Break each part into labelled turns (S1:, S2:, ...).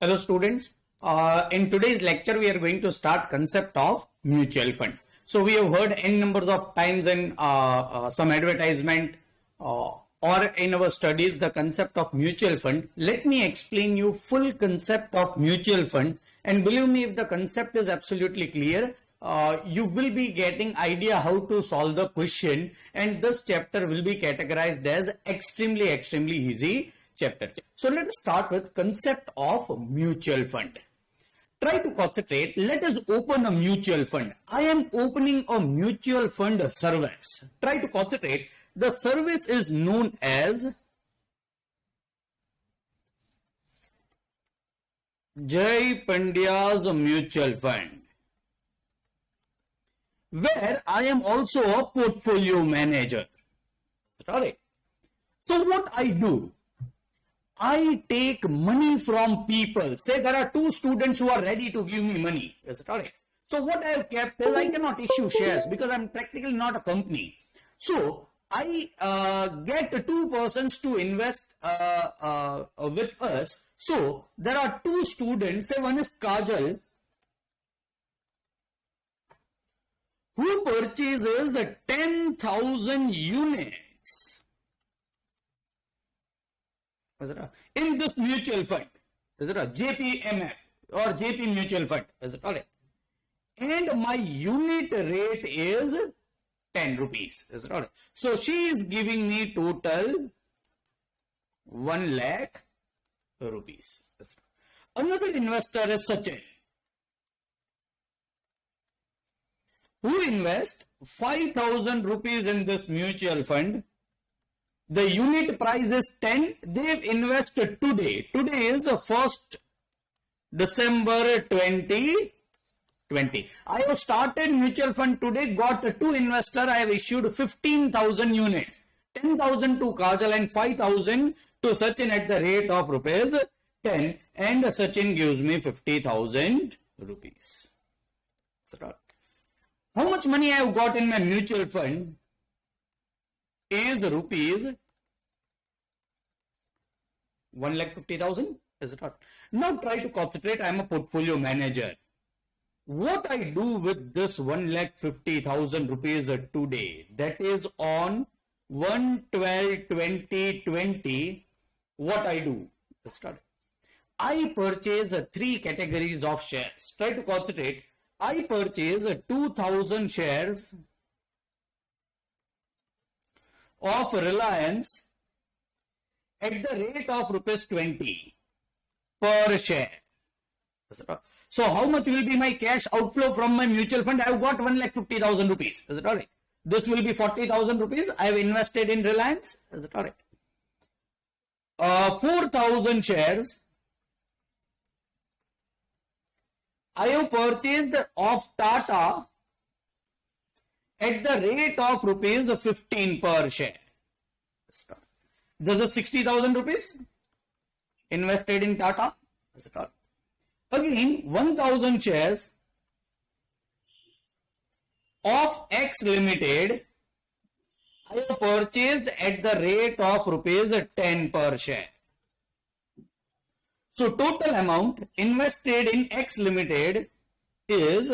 S1: Hello students, in today's lecture we are going to start concept of mutual fund. So we have heard n numbers of times in some advertisement or in our studies the concept of mutual fund. Let me explain you full concept of mutual fund, and believe me, if the concept is absolutely clear, you will be getting idea how to solve the question, and this chapter will be categorized as extremely easy chapter. So let us start with concept of mutual fund. Try to concentrate. Let us open a mutual fund. I am opening a mutual fund service. Try to concentrate. The service is known as Jai Pandya's Mutual Fund, where I am also a portfolio manager. Sorry. So what I do? I take money from people. Say there are two students who are ready to give me money. Is it alright? So what I have kept is I cannot issue shares because I am practically not a company. So I get two persons to invest with us. So there are two students. Say one is Kajal, who purchases 10,000 units in this mutual fund. Is it a JPMF or JP mutual fund? Is it alright? And my unit rate is 10 rupees. Is it alright? So she is giving me total 1 lakh rupees. Another investor is Sachin, who invests 5,000 rupees in this mutual fund. The unit price is 10. They've invested today. Today is 1st December 2020. I have started mutual fund today, got two investors. I have issued 15,000 units. 10,000 to Kajal and 5,000 to Sachin at the rate of rupees 10. And Sachin gives me 50,000 rupees. How much money I have got in my mutual fund is rupees 1,50,000. Is it not? Now try to concentrate. I am a portfolio manager. What I do with this 1,50,000 rupees today, that is on 1/12/2020, what I do? I purchase three categories of shares. Try to concentrate. I purchase 2,000 shares of Reliance at the rate of rupees 20 per share. So how much will be my cash outflow from my mutual fund? I have got 1,50,000 rupees. Is it alright? This will be 40,000 rupees. I have invested in Reliance. Is it alright? 4,000 shares I have purchased of Tata at the rate of rupees 15 per share. This is 60,000 rupees invested in Tata. Again, 1,000 shares of X Limited I have purchased at the rate of rupees 10 per share. So total amount invested in X Limited is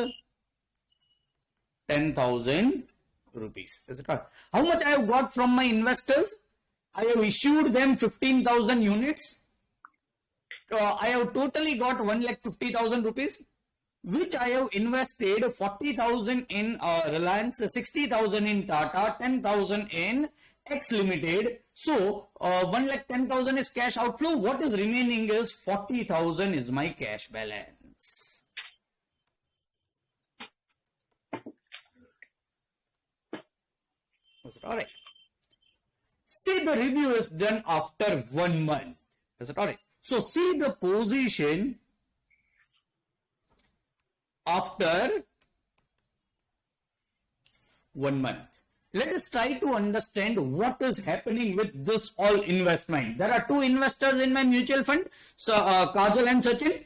S1: 10,000 rupees. Is it right? How much I have got from my investors? I have issued them 15,000 units. I have totally got 1,50,000 rupees, which I have invested 40,000 in Reliance, 60,000 in Tata, 10,000 in X Limited. So 1,10,000 is cash outflow. What is remaining is 40,000 is my cash balance. Is it alright? Say the review is done after 1 month. Is it alright? So see the position after 1 month. Let us try to understand what is happening with this all investment. There are two investors in my mutual fund, so Kajal and Sachin.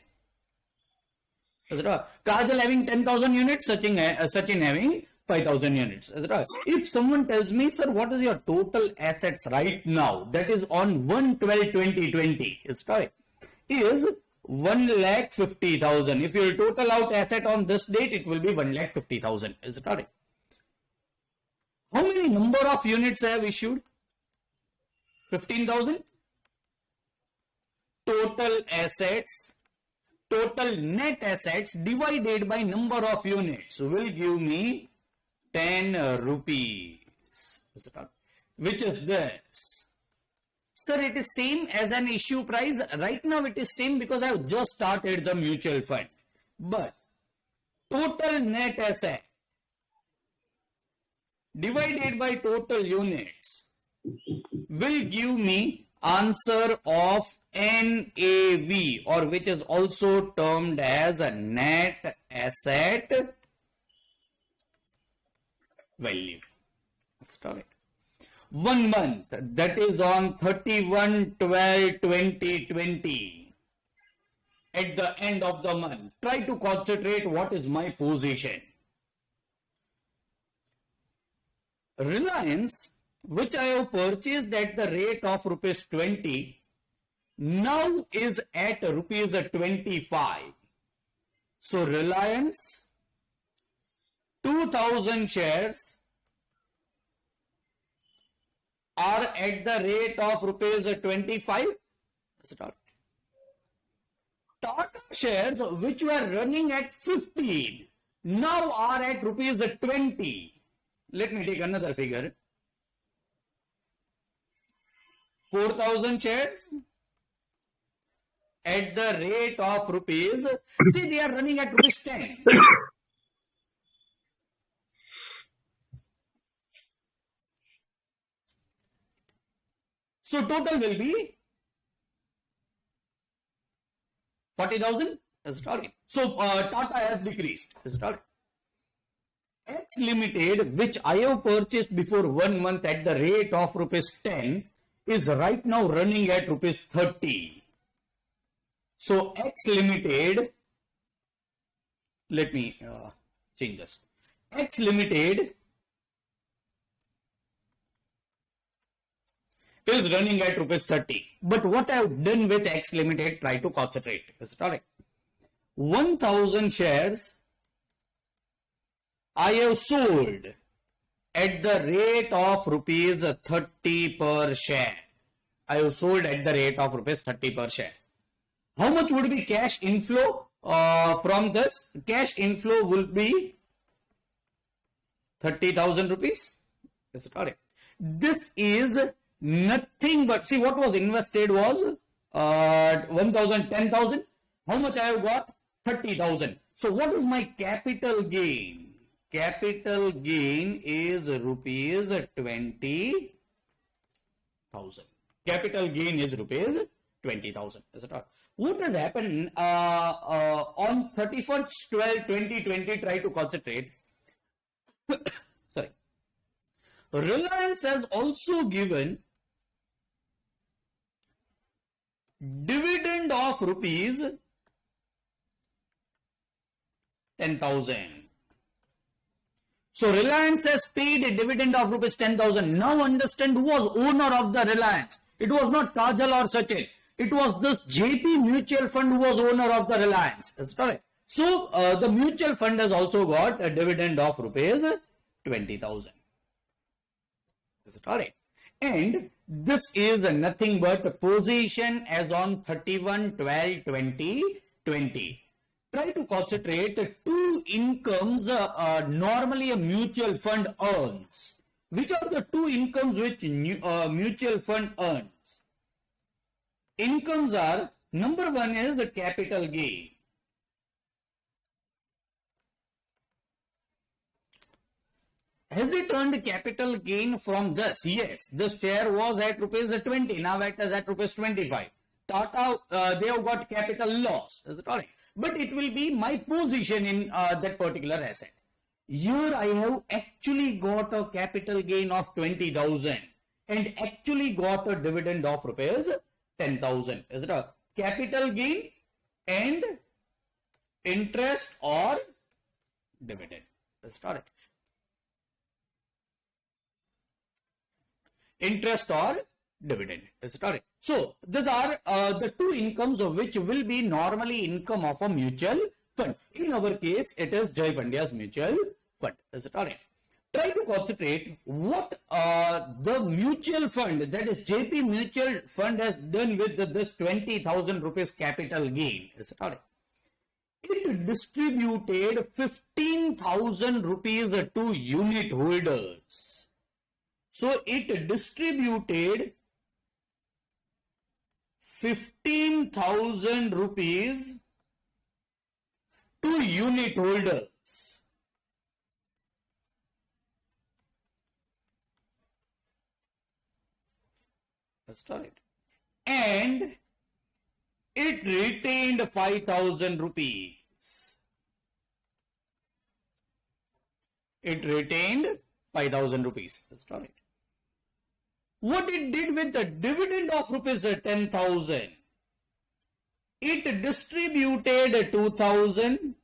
S1: Kajal having 10,000 units, Sachin having 5,000 units. If someone tells me, sir, what is your total assets right now, that is on 1/12/2020, is correct, is 1,50,000. If you will total out asset on this date, it will be 1,50,000. Is it correct? How many number of units I have issued? 15,000. Total assets, total net assets divided by number of units will give me 10 rupees. Is it correct? Which is this. Sir, it is same as an issue price. Right now it is same because I have just started the mutual fund. But total net asset divided by total units will give me answer of NAV, or which is also termed as a net asset value. That's correct. 1 month, that is on 31/12/2020. At the end of the month, try to concentrate what is my position. Reliance, which I have purchased at the rate of rupees 20, now is at rupees 25. So Reliance, 2,000 shares are at the rate of rupees 25. Tata shares, which were running at 15, now are at rupees 20. Let me take another figure. 4,000 shares at the rate of rupees. See, they are running at rupees 10. So total will be 40,000. So Tata has decreased. X Limited, which I have purchased before 1 month at the rate of rupees 10, is right now running at rupees 30. So X Limited, let me change this. X Limited is running at rupees 30. But what I have done with X Limited, try to concentrate. Is it correct? 1,000 shares I have sold at the rate of rupees 30 per share. I have sold at the rate of rupees 30 per share. How much would be cash inflow from this? Cash inflow will be 30,000 rupees. Is it correct? This is nothing but, see, what was invested was 1,000, 10,000. How much I have got? 30,000. So what is my capital gain? Capital gain is rupees 20,000. Capital gain is rupees 20,000. Is it all? What has happened on 31/12/2020? Try to concentrate. Sorry. Reliance has also given dividend of rupees 10,000. So Reliance has paid a dividend of rupees 10,000. Now understand who was owner of the Reliance. It was not Kajal or Sachin. It was this JP Mutual Fund who was owner of the Reliance. That's correct. So the mutual fund has also got a dividend of rupees 20,000. Is it correct? And this is nothing but position as on 31/12/2020. Try to concentrate two incomes normally a mutual fund earns. Which are the two incomes which mutual fund earns? Incomes are, number one is the capital gain. Has it earned capital gain from this? Yes, this share was at rupees 20, now it is at rupees 25. Tata, they have got capital loss. Is it correct? But it will be my position in that particular asset. Here I have actually got a capital gain of 20,000 and actually got a dividend of rupees 10,000. Is it a capital gain and interest or dividend? That's correct. Interest or dividend. Is it correct? So these are the two incomes of which will be normally income of a mutual fund. In our case, it is Jai Pandya's mutual fund. Is it alright? Try to concentrate what the mutual fund, that is JP Mutual Fund, has done with this 20,000 rupees capital gain. Is it alright? It distributed 15,000 rupees to unit holders. So it distributed 15,000 rupees to unit holders. That's right. And it retained 5,000 rupees. It retained 5,000 rupees. That's right. What it did with the dividend of rupees 10,000? It distributed 2,000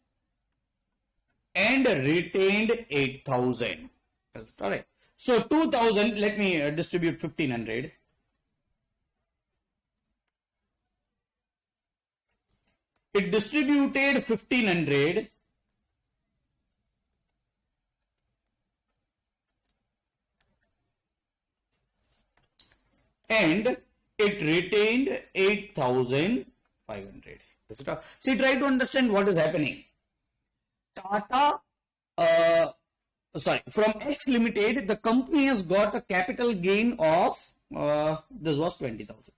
S1: and retained 8,000. That's correct. So 2,000, let me distribute 1,500. It distributed 1,500 and it retained 8,500. See, try to understand what is happening. Tata, from X Limited, the company has got a capital gain of, this was 20,000.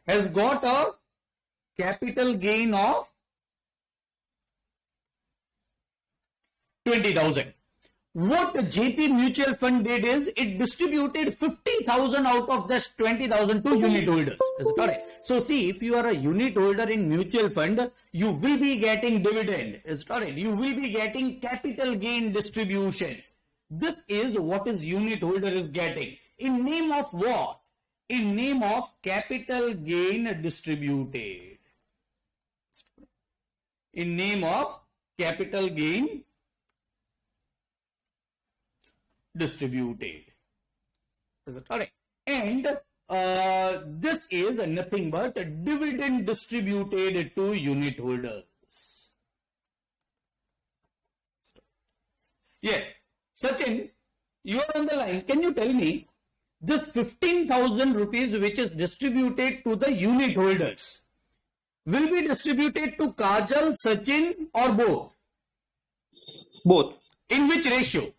S1: Has got a capital gain of 20,000. What JP Mutual Fund did is it distributed 50,000 out of this 20,000 to unit holders. Is it correct? So see, if you are a unit holder in mutual fund, you will be getting dividend. Is it correct? You will be getting capital gain distribution. This is what is unit holder is getting. In name of what? In name of capital gain distributed. In name of capital gain distributed. Is it correct? And this is nothing but a dividend distributed to unit holders. Yes, Sachin, you are on the line. Can you tell me this 15,000 rupees which is distributed to the unit holders will be distributed to Kajal, Sachin, or both?
S2: Both.
S1: In which ratio?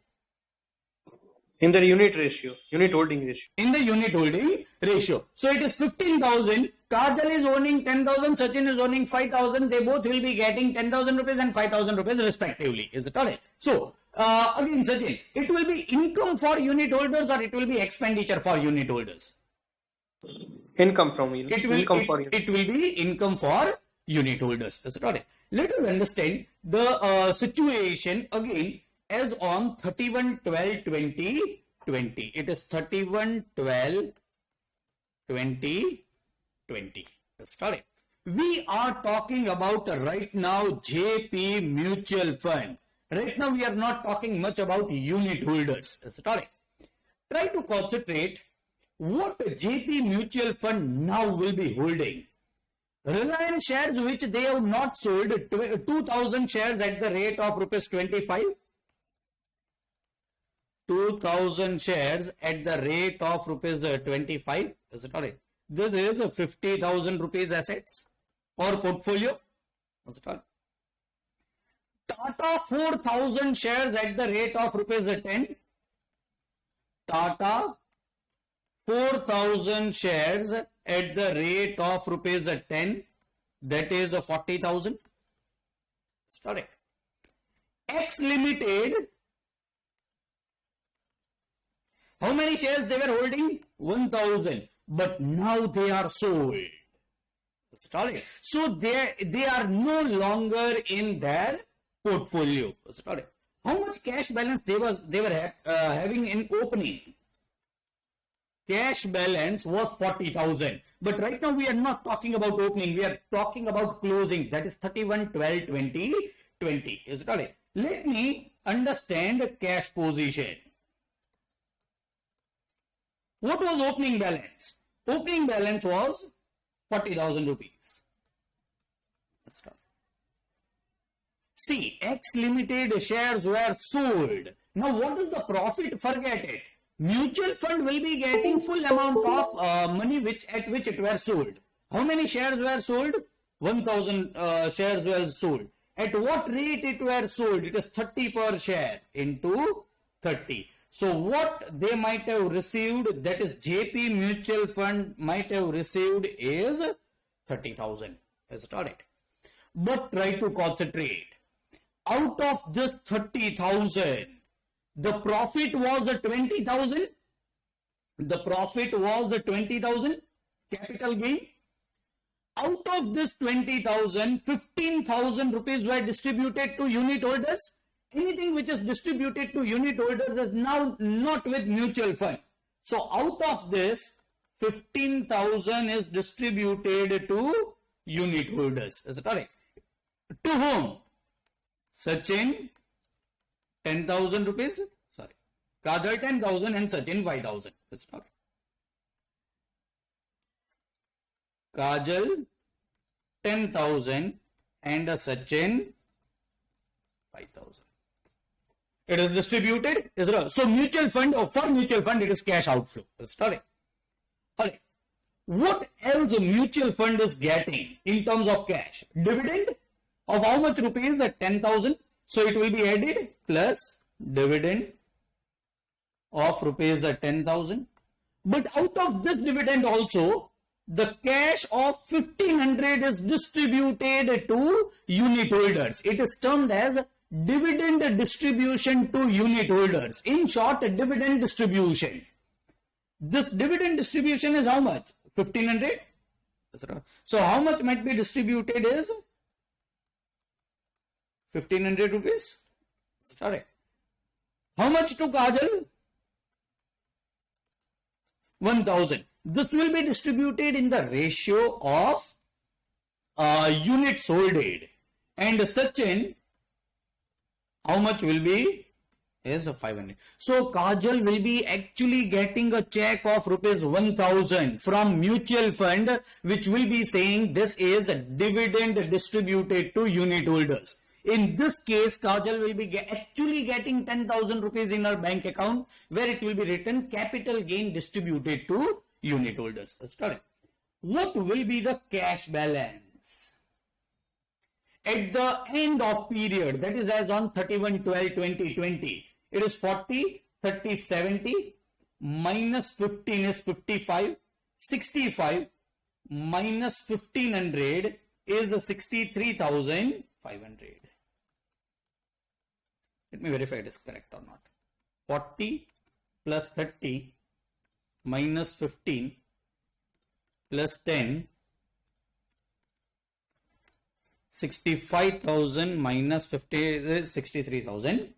S2: In the unit ratio, unit holding ratio.
S1: In the unit holding ratio. So it is 15,000. Kajal is owning 10,000. Sachin is owning 5,000. They both will be getting 10,000 rupees and 5,000 rupees respectively. Is it correct? So again, Sachin, it will be income for unit holders or it will be expenditure for unit holders?
S2: Income from unit.
S1: It will be income for unit holders. Is it correct? Let us understand the situation again. As on 31/12/2020, it is 31/12/2020. That's correct. We are talking about right now JP Mutual Fund. Right now we are not talking much about unit holders. That's correct. Try to concentrate what JP Mutual Fund now will be holding. Reliance shares which they have not sold, 2,000 shares at the rate of rupees 25. 2,000 shares at the rate of rupees 25. Is it correct? This is 50,000 rupees assets or portfolio. Is it correct? Tata 4,000 shares at the rate of rupees 10. Tata 4,000 shares at the rate of rupees 10. That is 40,000. Is correct? X Limited. How many shares they were holding? 1,000. But now they are sold. So they are no longer in their portfolio. How much cash balance they were having in opening? Cash balance was 40,000. But right now we are not talking about opening. We are talking about closing. That is 31/12/2020. Is it correct? Let me understand cash position. What was opening balance? Opening balance was 40,000 rupees. Let's start. See, X Limited shares were sold. Now what is the profit? Forget it. Mutual fund will be getting full amount of money at which it were sold. How many shares were sold? 1,000 shares were sold. At what rate it were sold? It is 30 per share into 30. So what they might have received, that is JP Mutual Fund might have received is 30,000. Is it alright? But try to concentrate. Out of this 30,000, the profit was 20,000. The profit was 20,000 capital gain. Out of this 20,000, 15,000 rupees were distributed to unit holders. Anything which is distributed to unit holders is now not with mutual fund. So out of this, 15,000 is distributed to unit holders. Is it correct? To whom? Sachin, 10,000 rupees. Sorry. Kajal 10,000 and Sachin 5,000. Is it correct? Kajal 10,000 and Sachin 5,000. It is distributed. Is it? So mutual fund, or for mutual fund, it is cash outflow. Is it correct? Alright. What else a mutual fund is getting in terms of cash? Dividend of how much rupees? 10,000. So it will be added plus dividend of rupees 10,000. But out of this dividend also, the cash of 1,500 is distributed to unit holders. It is termed as dividend distribution to unit holders. In short, a dividend distribution. This dividend distribution is how much? 1,500. So how much might be distributed is 1,500 rupees. Correct. How much to Kajal? 1,000. This will be distributed in the ratio of units holded. And Sachin, how much will be? Is 500. So Kajal will be actually getting a check of rupees 1,000 from mutual fund, which will be saying this is a dividend distributed to unit holders. In this case, Kajal will be actually getting 10,000 rupees in her bank account, where it will be written capital gain distributed to unit holders. That's correct. What will be the cash balance at the end of period, that is as on 31/12/2020? It is 40, 30, 70, minus 15 is 55, 65 minus 1,500 is 63,500. Let me verify it is correct or not. 40 plus 30 minus 15 plus 10, 65,000 minus 50 is 63,000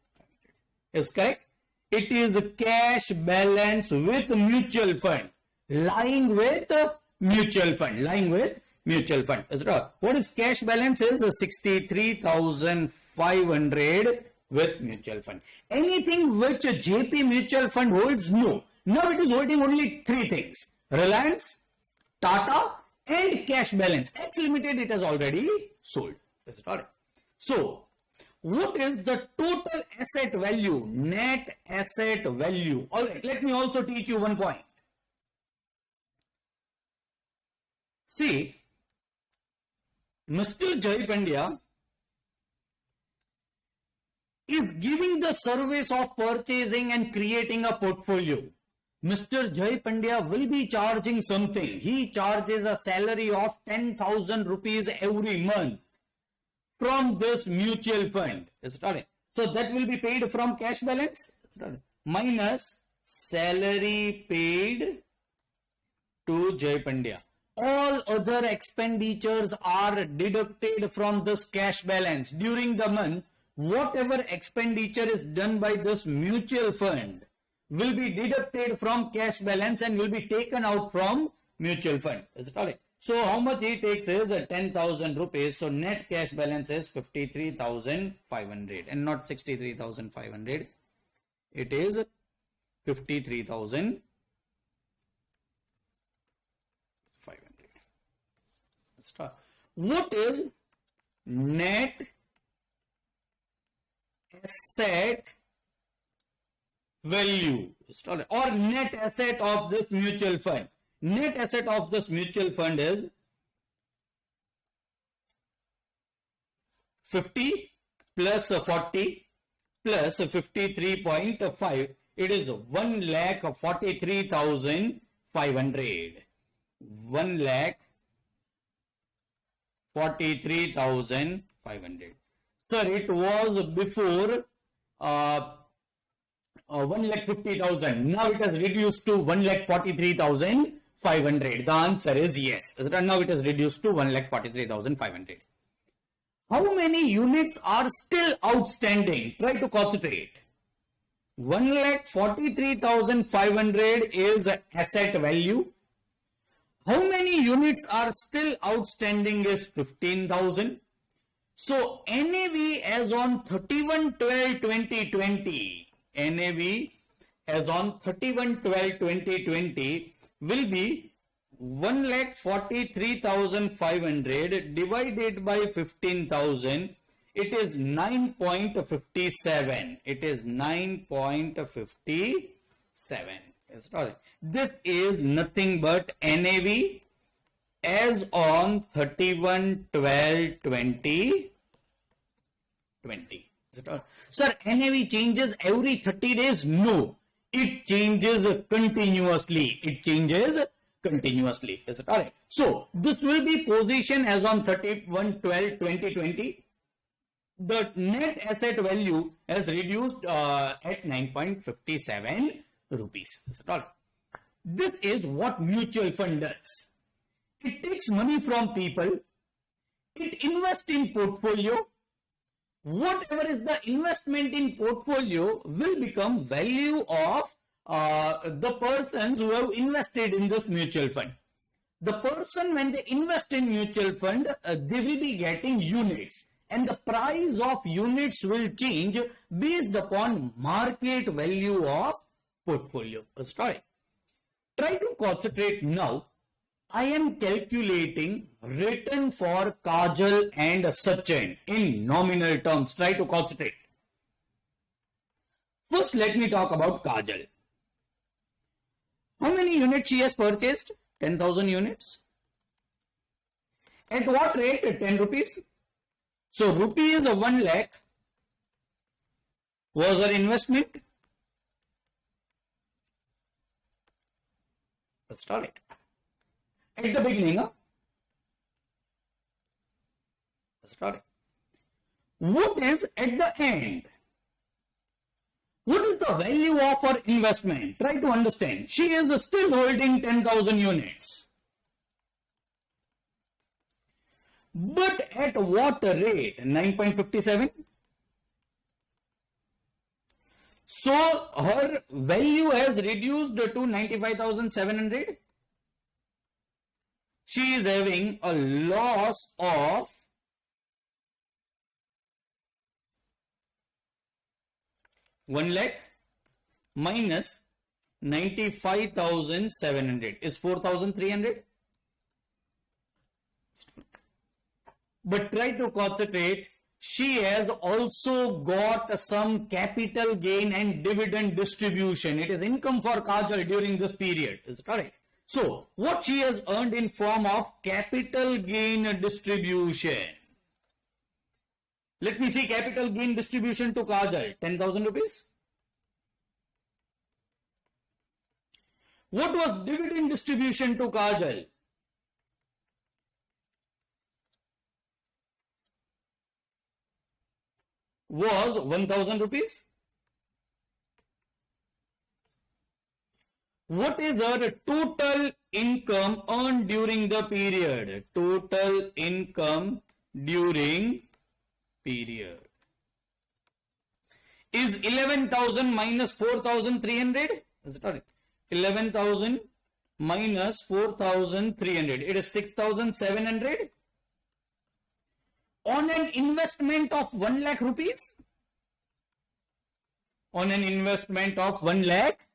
S1: is correct. It is a cash balance with mutual fund, lying with mutual fund, Is right. What is cash balance? Is 63,500 with mutual fund. Anything which a JP mutual fund holds? No. Now it is holding only three things: Reliance, Tata, and cash balance. X Limited it has already sold. Is it alright? So, what is the total asset value? Net asset value. Alright, let me also teach you one point. See, Mr. Jai Pandya is giving the service of purchasing and creating a portfolio. Mr. Jai Pandya will be charging something. He charges a salary of 10,000 rupees every month from this mutual fund. Is it right? So that will be paid from cash balance minus salary paid to Jai Pandya. All other expenditures are deducted from this cash balance. During the month, whatever expenditure is done by this mutual fund will be deducted from cash balance and will be taken out from mutual fund. Is it correct? So how much he takes is 10,000 rupees. So net cash balance is 53,500 and not 63,500. It is 53,500. What is net asset value or net asset of this mutual fund? Net asset of this mutual fund is 50 plus 40 plus 53.5. It is 1,43,500. 1,43,500. Sir, it was before 1,50,000. Now it has reduced to 1,43,500. The answer is yes. Now it has reduced to 1,43,500. How many units are still outstanding? Try to concentrate. 1,43,500 is asset value. How many units are still outstanding is 15,000. So NAV as on 31/12/2020, NAV as on 31/12/2020 will be 1,43,500 divided by 15,000. It is 9.57. It is 9.57. This is nothing but NAV as on 31/12/2020. Sir, NAV changes every 30 days? No. It changes continuously. It changes continuously. Is it alright? So, this will be position as on 31/12/2020. The net asset value has reduced at 9.57 rupees. Is it alright? This is what mutual fund does. It takes money from people. It invests in portfolio. Whatever is the investment in portfolio will become value of the persons who have invested in this mutual fund. The person, when they invest in mutual fund, they will be getting units, and the price of units will change based upon market value of portfolio. Try to concentrate now. I am calculating return for Kajal and Sachin in nominal terms. Try to concentrate. First, let me talk about Kajal. How many units she has purchased? 10,000 units. At what rate? 10 rupees. So, rupees 1 lakh was her investment. Let's start it. At the beginning, let's start it. What is at the end? What is the value of her investment? Try to understand. She is still holding 10,000 units. But at what rate? 9.57. So her value has reduced to 95,700. She is having a loss of 1 lakh minus 95,700 is 4,300. But try to concentrate. She has also got some capital gain and dividend distribution. It is income for Kajal during this period. Is it correct? So, what she has earned in form of capital gain distribution. Let me see capital gain distribution to Kajal. 10,000 rupees. What was dividend distribution to Kajal? Was 1,000 rupees. What is her total income earned during the period? Total income during period is 11,000 minus 4,300. Is it correct? 11,000 minus 4,300. It is 6,700. On an investment of 1 lakh rupees. On an investment of 1 lakh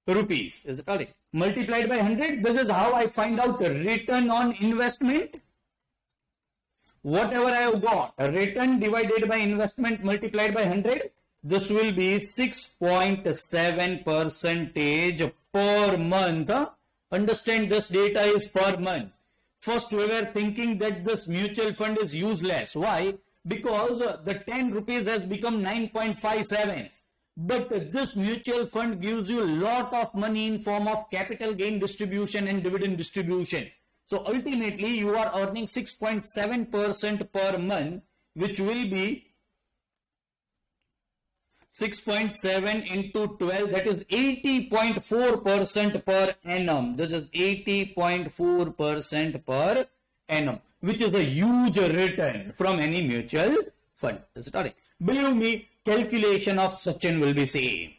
S1: rupees. Is it correct? Multiplied by 100. This is how I find out the return on investment. whatever I have got, return divided by investment multiplied by 100, this will be 6.7% per month. Understand, this data is per month. First we were thinking that this mutual fund is useless. Why? Because the 10 rupees has become 9.57. But this mutual fund gives you a lot of money in form of capital gain distribution and dividend distribution. So ultimately you are earning 6.7% per month, which will be 6.7 into 12, that is 80.4% per annum. This is 80.4% per annum, which is a huge return from any mutual fund. Is it all right? Believe me, calculation of Sachin will be same.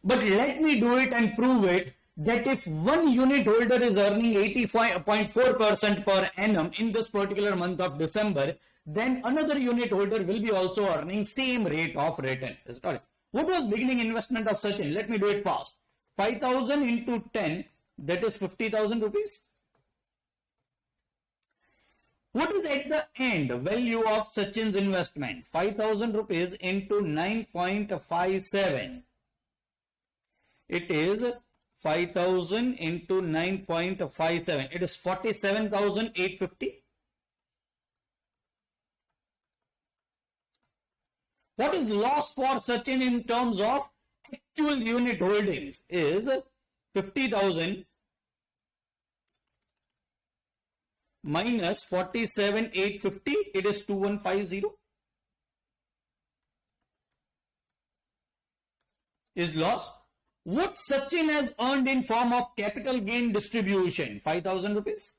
S1: But let me do it and prove it that if one unit holder is earning 85.4% per annum in this particular month of December, then another unit holder will be also earning same rate of return. Is it all right? What was beginning investment of Sachin? Let me do it fast. 5,000 into 10, that is 50,000 rupees. What is at the end value of Sachin's investment? 5,000 rupees into 9.57. It is 5,000 into 9.57. It is 47,850. What is loss for Sachin in terms of actual unit holdings is 50,000 minus 47,850. It is 2150. Is loss. What Sachin has earned in form of capital gain distribution? 5,000 rupees.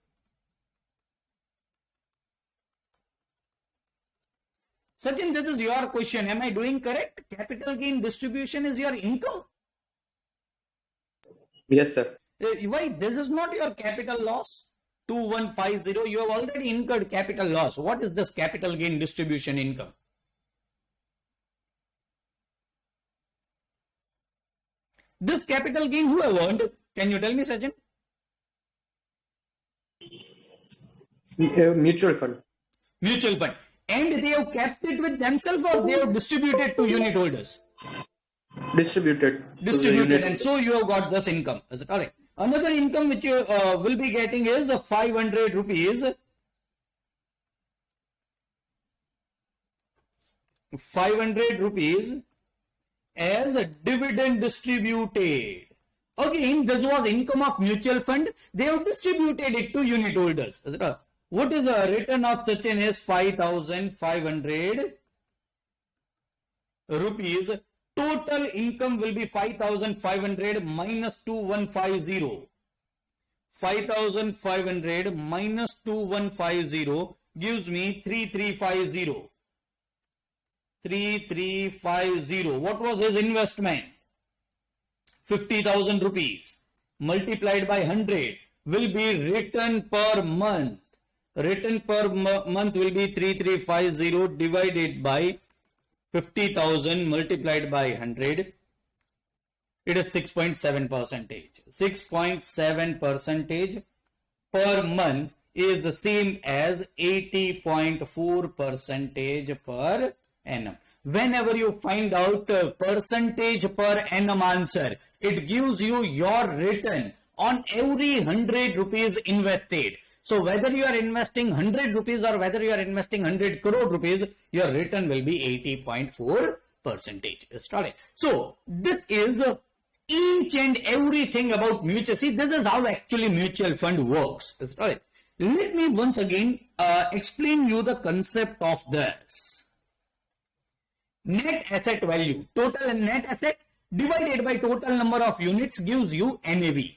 S1: Sachin, this is your question. Am I doing correct? Capital gain distribution is your income.
S2: Yes, sir.
S1: Why? This is not your capital loss. 2150. You have already incurred capital loss. What is this capital gain distribution income? This capital gain who have earned? Can you tell me, Sachin?
S2: Mutual fund.
S1: Mutual fund. And they have kept it with themselves or they have distributed to unit holders?
S2: Distributed.
S1: Distributed, and so you have got this income. Is it all right? Another income which you will be getting is 500 rupees. 500 rupees as a dividend distributed. Again, this was income of mutual fund. They have distributed it to unit holders. Is it all? What is the return of Sachin is 5,500 rupees. Total income will be 5,500 minus 2,150. 5,500 minus 2,150 gives me 3,350. 3,350. What was his investment? 50,000 rupees multiplied by 100 will be return per month. Return per month will be 3,350 divided by 50,000 multiplied by 100. It is 6.7%. 6.7% per month is the same as 80.4% per annum. Whenever you find out percentage per annum answer, it gives you your return on every 100 rupees invested. So whether you are investing 100 rupees or whether you are investing 100 crore rupees, your return will be 80.4%. So this is each and everything about mutual. See, this is how actually mutual fund works. Let me once again explain you the concept of this. Net asset value, total and net asset divided by total number of units gives you NAV.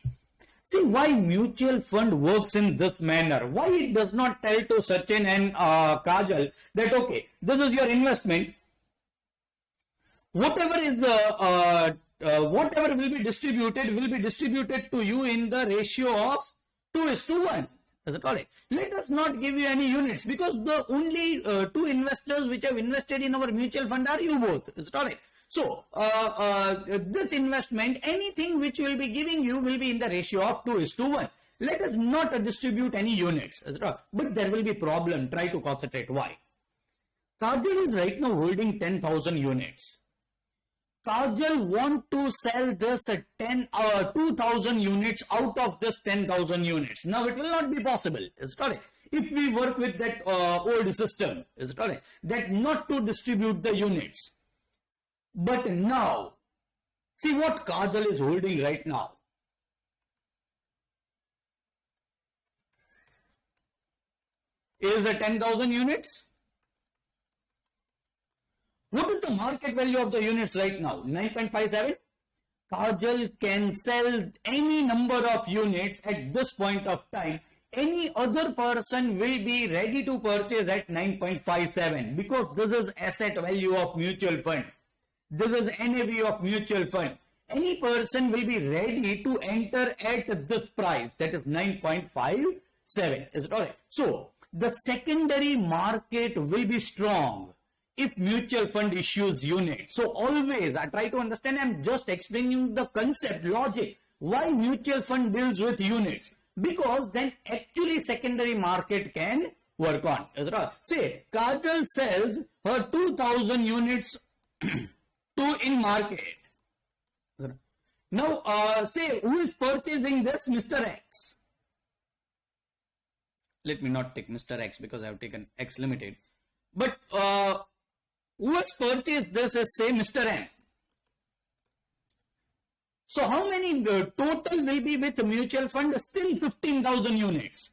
S1: See why mutual fund works in this manner. Why it does not tell to Sachin and Kajal that okay, this is your investment. Whatever is whatever will be distributed to you in the ratio of 2:1. Is it all right? Let us not give you any units because the only two investors which have invested in our mutual fund are you both. Is it all right? So, this investment, anything which will be giving you will be in the ratio of 2:1. Let us not distribute any units, but there will be problem. Try to concentrate. Why? Kajal is right now holding 10,000 units. Kajal want to sell this 2,000 units out of this 10,000 units. Now it will not be possible. Is it correct? If we work with that old system, is it correct? That not to distribute the units. But now, see what Kajal is holding right now. Is 10,000 units. What is the market value of the units right now? 9.57. Kajal can sell any number of units at this point of time. Any other person will be ready to purchase at 9.57 because this is asset value of mutual fund. This is NAV of mutual fund. Any person will be ready to enter at this price, that is 9.57. Is it alright? So the secondary market will be strong if mutual fund issues units. So always I try to understand, I'm just explaining the concept, logic, why mutual fund deals with units. Because then actually secondary market can work on. Say Kajal sells her 2,000 units in market. Now say who is purchasing this? Mr. X. Let me not take Mr. X because I have taken X Limited. But who has purchased this as say Mr. M. So how many total will be with the mutual fund? Still 15,000 units.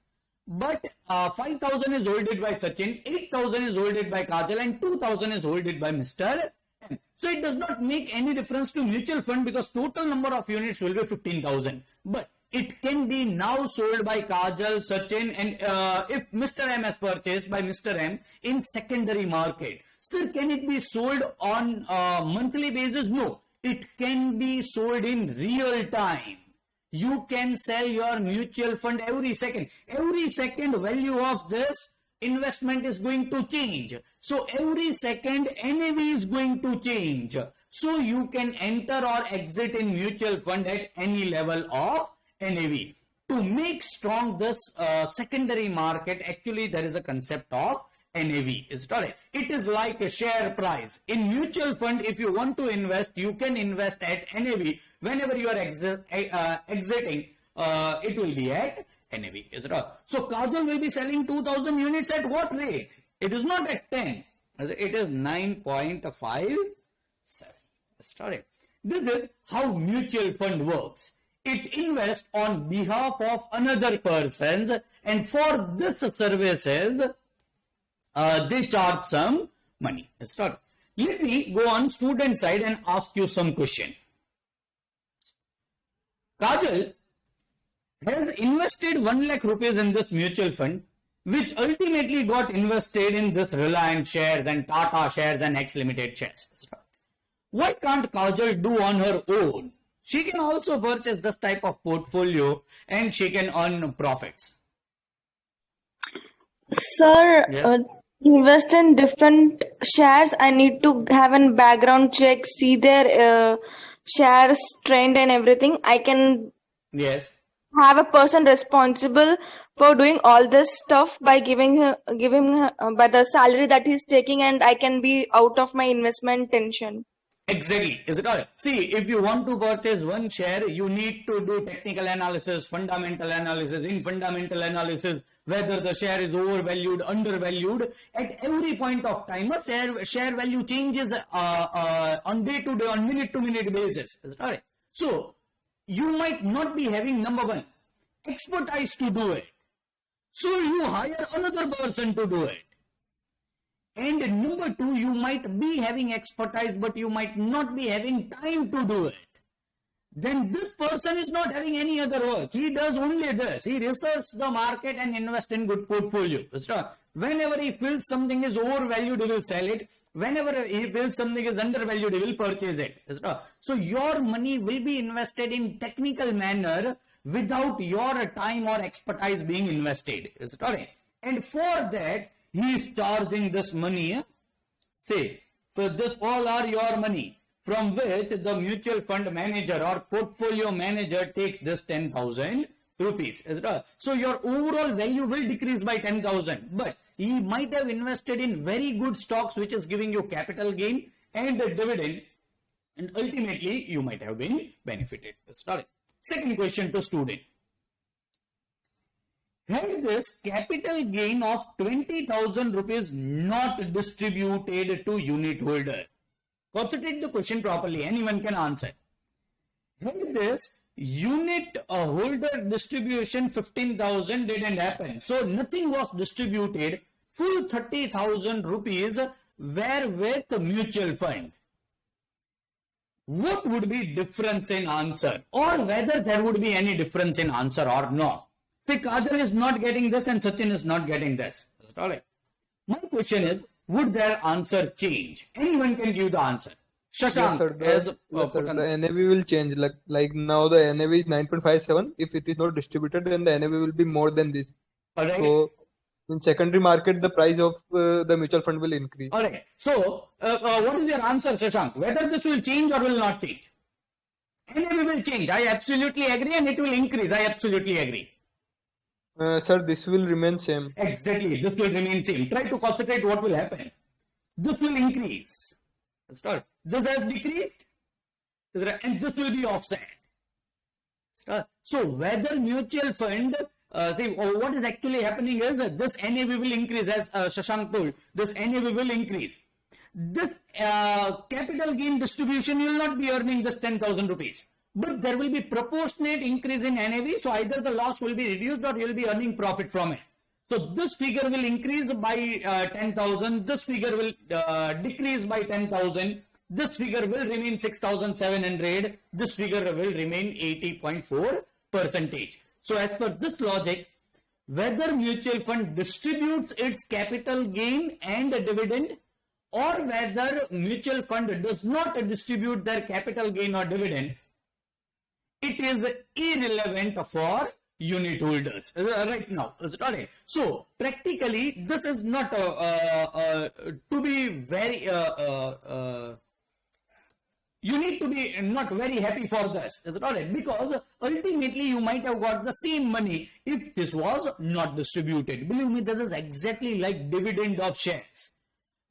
S1: But 5,000 is holded by Sachin, 8,000 is holded by Kajal and 2,000 is holded by Mr. M. So it does not make any difference to mutual fund because total number of units will be 15,000. But it can be now sold by Kajal, Sachin and if Mr. M has purchased by Mr. M in secondary market. Sir, can it be sold on a monthly basis? No. It can be sold in real time. You can sell your mutual fund every second. Every second value of this investment is going to change. So every second NAV is going to change. So you can enter or exit in mutual fund at any level of NAV. To make strong this secondary market, actually there is a concept of NAV. Is it alright? It is like a share price. In mutual fund, if you want to invest, you can invest at NAV. Whenever you are exiting, it will be at NAV. Is it alright? So Kajal will be selling 2,000 units at what rate? It is not at 10. It is 9.57. Is it alright? This is how mutual fund works. It invests on behalf of another persons and for this services, they charge some money. Let me go on student side and ask you some question. Kajal has invested 1 lakh rupees in this mutual fund, which ultimately got invested in this Reliance shares and Tata shares and X Limited shares. Why can't Kajal do on her own? She can also purchase this type of portfolio and she can earn profits.
S3: Sir,
S1: Yes.
S3: Invest in different shares. I need to have a background check, see their shares trend and everything. I can
S1: Yes.
S3: have a person responsible for doing all this stuff by giving by the salary that he's taking, and I can be out of my investment tension.
S1: Exactly. Is it all? See, if you want to purchase one share, you need to do technical analysis, fundamental analysis. In fundamental analysis, whether the share is overvalued, undervalued. At every point of time, a share value changes on day to day, on minute to minute basis. Is it all right? So, you might not be having number one, expertise to do it. So, you hire another person to do it. And number two, you might be having expertise, but you might not be having time to do it. Then this person is not having any other work. He does only this. He researches the market and invests in good portfolio. Whenever he feels something is overvalued, he will sell it. Whenever he feels something is undervalued, he will purchase it. So your money will be invested in technical manner without your time or expertise being invested. Is it all right? And for that, he is charging this money. Say, so this all are your money, from which the mutual fund manager or portfolio manager takes this 10,000 rupees. So your overall value will decrease by 10,000, but he might have invested in very good stocks which is giving you capital gain and a dividend, and ultimately you might have been benefited. Second question to student. Had this capital gain of 20,000 rupees not distributed to unit holder? Concentrate the question properly, anyone can answer. Had this unit holder distribution 15,000 didn't happen, so nothing was distributed, full 30,000 rupees were with the mutual fund. What would be difference in answer, or whether there would be any difference in answer or not? Say Kajal is not getting this and Sachin is not getting this. That's all right. My question is, would their answer change? Anyone can give the answer. Shashank,
S4: Yes, sir. The NAV will change. Like now the NAV is 9.57. If it is not distributed, then the NAV will be more than this.
S1: All right.
S4: So in secondary market, the price of the mutual fund will increase.
S1: All right. So what is your answer, Shashank? Whether this will change or will not change? NAV will change. I absolutely agree, and it will increase. I absolutely agree.
S4: Sir, this will remain same.
S1: Exactly. This will remain same. Try to concentrate what will happen. This will increase. That's right. This has decreased. And this will be offset. So whether mutual fund, what is actually happening is this NAV will increase, as Shashank told. This NAV will increase. This capital gain distribution, you will not be earning this 10,000 rupees. But there will be proportionate increase in NAV, so either the loss will be reduced or you will be earning profit from it. So this figure will increase by 10,000, this figure will decrease by 10,000, this figure will remain 6,700, this figure will remain 80.4%. So as per this logic, whether mutual fund distributes its capital gain and a dividend, or whether mutual fund does not distribute their capital gain or dividend, it is irrelevant for unit holders right now. Right. So practically, this is not to be very. You need to be not very happy for this. Is it alright? Because ultimately you might have got the same money if this was not distributed. Believe me, this is exactly like dividend of shares.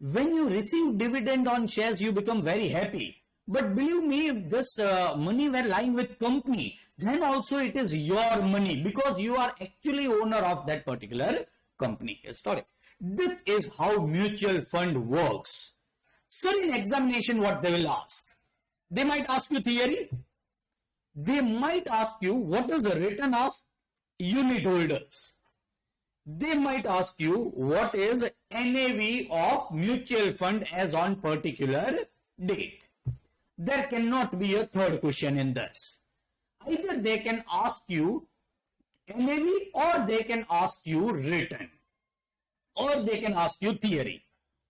S1: When you receive dividend on shares, you become very happy. But believe me, if this money were lying with company, then also it is your money because you are actually owner of that particular company. Sorry. This is how mutual fund works. Sir, in examination, what they will ask? They might ask you theory. They might ask you what is the return of unit holders. They might ask you what is NAV of mutual fund as on particular date. There cannot be a third question in this. Either they can ask you NAV or they can ask you return, or they can ask you theory,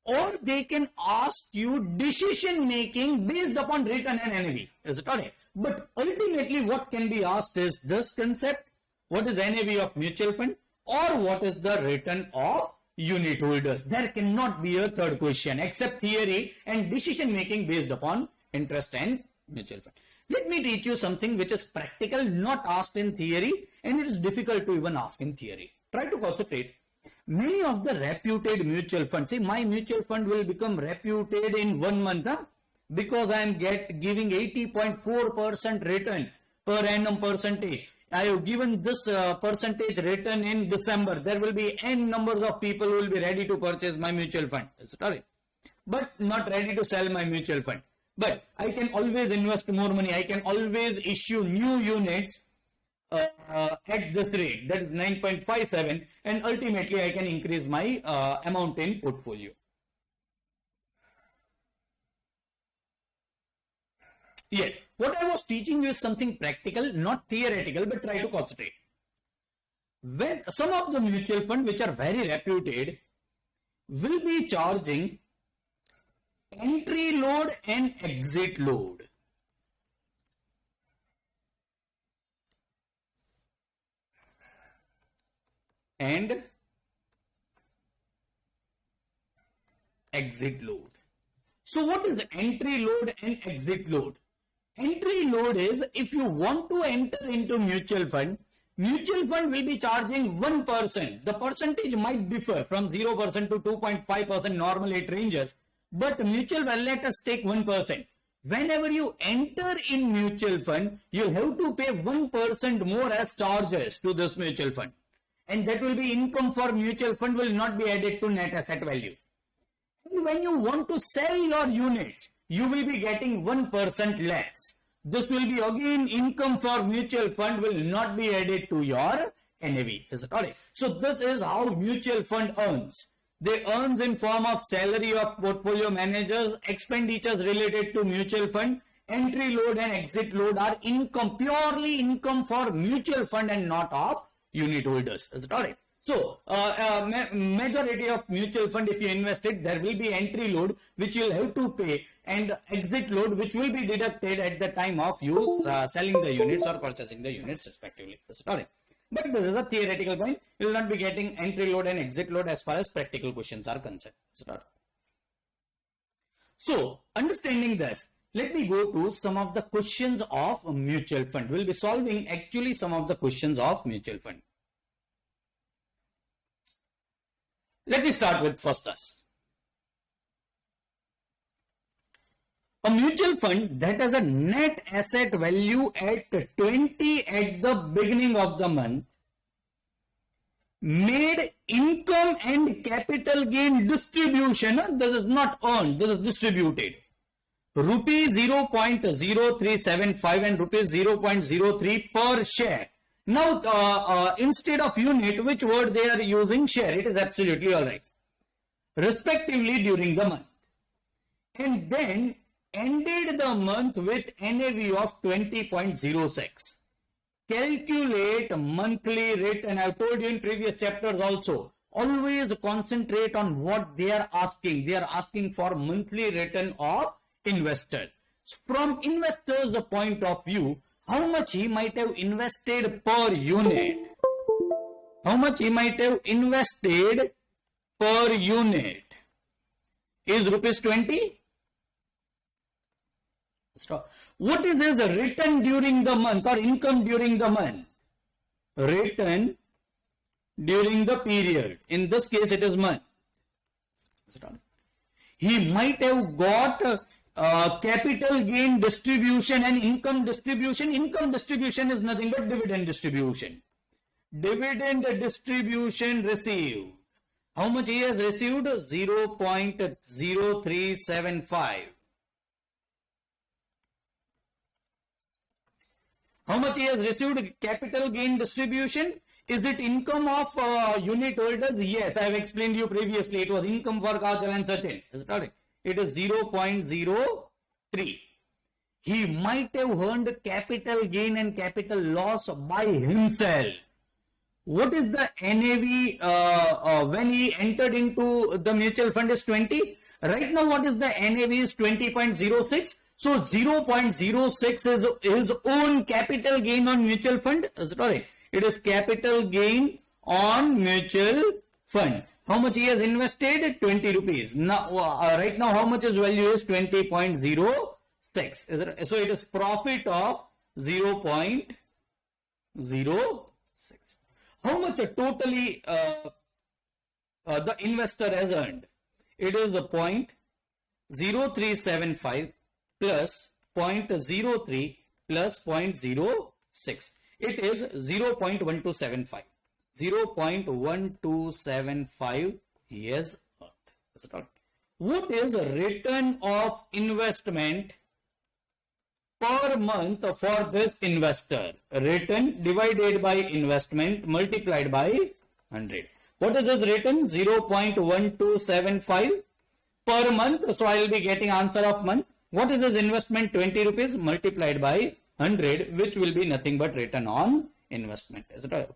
S1: or they can ask you decision making based upon return and NAV. Is it alright? But ultimately what can be asked is this concept, what is NAV of mutual fund, or what is the return of unit holders. There cannot be a third question except theory and decision making based upon interest and mutual fund. Let me teach you something which is practical, not asked in theory, and it is difficult to even ask in theory. Try to concentrate. Many of the reputed mutual funds, say my mutual fund will become reputed in 1 month, because I am giving 80.4% return per annum percentage. I have given this percentage return in December. There will be n numbers of people who will be ready to purchase my mutual fund. Is it alright? But not ready to sell my mutual fund. But I can always invest more money. I can always issue new units at this rate, that is 9.57, and ultimately I can increase my amount in portfolio. Yes, what I was teaching you is something practical, not theoretical, but try to concentrate. When some of the mutual funds which are very reputed will be charging entry load and exit load. And exit load. So what is the entry load and exit load? Entry load is if you want to enter into mutual fund, Mutual fund will be charging 1%. The percentage might differ from 0% to 2.5%. Normally it ranges. But mutual fund, let us take 1%. Whenever you enter in mutual fund, you'll have to pay 1% more as charges to this mutual fund. And that will be income for mutual fund, will not be added to net asset value. And when you want to sell your units, you will be getting 1% less. This will be again income for mutual fund, will not be added to your NAV. Is it alright? So this is how mutual fund earns. They earn in form of salary of portfolio managers, expenditures related to mutual fund, entry load and exit load are income, purely income for mutual fund and not of unit holders. Is it alright? So, majority of mutual fund, if you invest it, there will be entry load which you'll have to pay and exit load which will be deducted at the time of you selling the units or purchasing the units respectively. Is it alright? But this is a theoretical point. You will not be getting entry load and exit load as far as practical questions are concerned. Is it alright? So, understanding this, let me go to some of the questions of a mutual fund. We'll be solving actually some of the questions of mutual fund. Let me start with first us. A mutual fund that has a net asset value at 20 at the beginning of the month made income and capital gain distribution. This is not earned, this is distributed. Rupees 0.0375 and rupees 0.03 per share. Now, instead of unit, which word they are using? Share. It is absolutely alright. Respectively during the month. And then ended the month with NAV of 20.06. Calculate monthly return. I have told you in previous chapters also. Always concentrate on what they are asking. They are asking for monthly return of investor. From investor's point of view, how much he might have invested per unit? How much he might have invested per unit? Is rupees 20? What is his return during the month or income during the month? Return during the period. In this case, it is month. He might have got capital gain distribution and income distribution. Income distribution is nothing but dividend distribution. Dividend distribution received. How much he has received? 0.0375. How much he has received capital gain distribution? Is it income of unit holders? Yes, I have explained you previously. It was income for Kajal and Sachin. Is it correct? It is 0.03. He might have earned capital gain and capital loss by himself. What is the NAV when he entered into the mutual fund is 20? Right now, what is the NAV is 20.06. So 0.06 is his own capital gain on mutual fund. Is it alright? It is capital gain on mutual fund. How much he has invested? 20 rupees. Now, right now, how much his value is? 20.06. So it is profit of 0.06. How much totally the investor has earned? It is a 0.0375 plus 0.03 plus 0.06. It is 0.1275. 0.1275 he has earned. Is it right? What is return of investment per month for this investor? Return divided by investment multiplied by 100. What is this return? 0.1275 per month. So I will be getting answer of month. What is this investment? 20 rupees multiplied by 100, which will be nothing but return on investment. Is it right?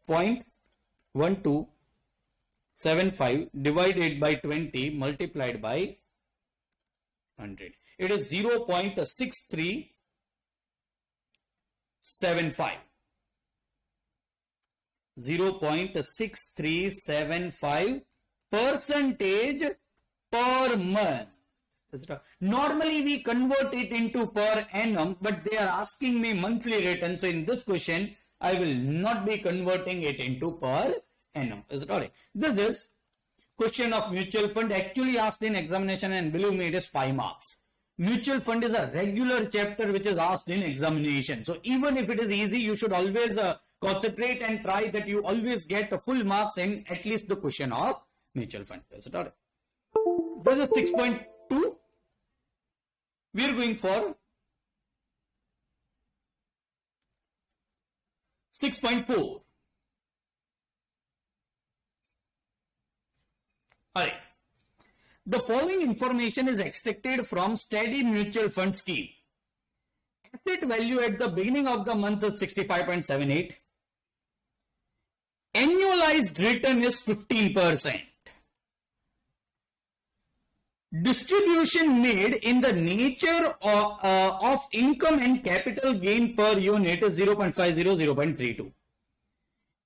S1: 0.1275 divided by 20 multiplied by 100. It is 0.6375. 0.6375 percentage per month. Normally we convert it into per annum, but they are asking me monthly return. So in this question, I will not be converting it into per annum. Is it alright? This is question of mutual fund actually asked in examination, and believe me, it is 5 marks. Mutual fund is a regular chapter which is asked in examination. So even if it is easy, you should always concentrate and try that you always get full marks in at least the question of mutual fund. Is it alright? This is 6.2. We are going for 6.4. Alright. The following information is extracted from steady mutual fund scheme. Asset value at the beginning of the month is 65.78. Annualized return is 15%. Distribution made in the nature of income and capital gain per unit is 0.50, 0.32.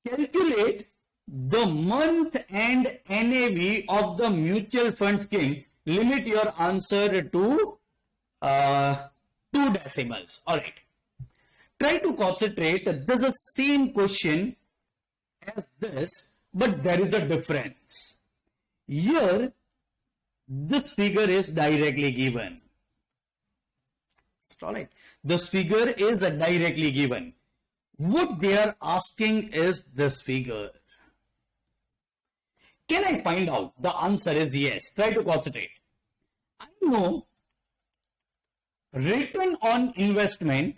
S1: Calculate the month and NAV of the mutual fund scheme. Limit your answer to 2 decimals. Alright. Try to concentrate. This is same question as this, but there is a difference. Here, this figure is directly given. Alright. This figure is directly given. What they are asking is this figure. Can I find out? The answer is yes. Try to concentrate. I know return on investment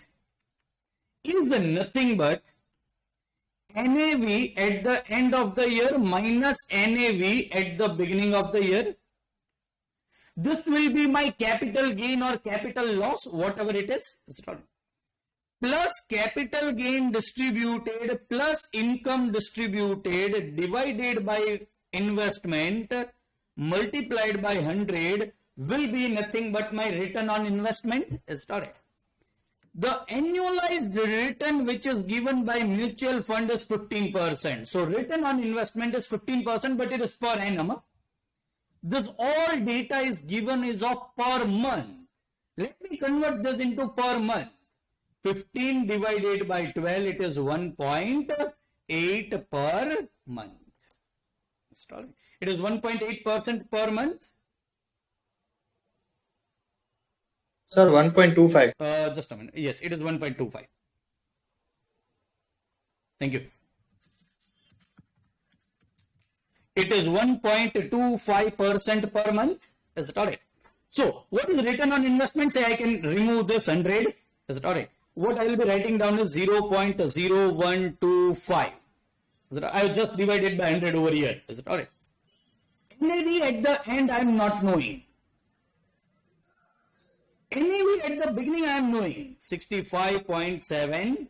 S1: is nothing but NAV at the end of the year minus NAV at the beginning of the year. This will be my capital gain or capital loss, whatever it is. Plus capital gain distributed plus income distributed divided by investment multiplied by 100 will be nothing but my return on investment. Is correct. The annualized return which is given by mutual fund is 15%. So return on investment is 15%, but it is per annum. This all data is given is of per month. Let me convert this into per month. 15 divided by 12, it is 1.8 per month. It is 1.8% per month.
S2: Sir, 1.25.
S1: Just a minute. Yes, it is 1.25. Thank you. It is 1.25% per month. Is it alright? So, what is return on investment? Say I can remove this 100. Is it alright? What I will be writing down is 0.0125. I have just divided by 100 over here. Is it alright? NAV at the end I am not knowing. NAV at the beginning I am knowing. 65.78.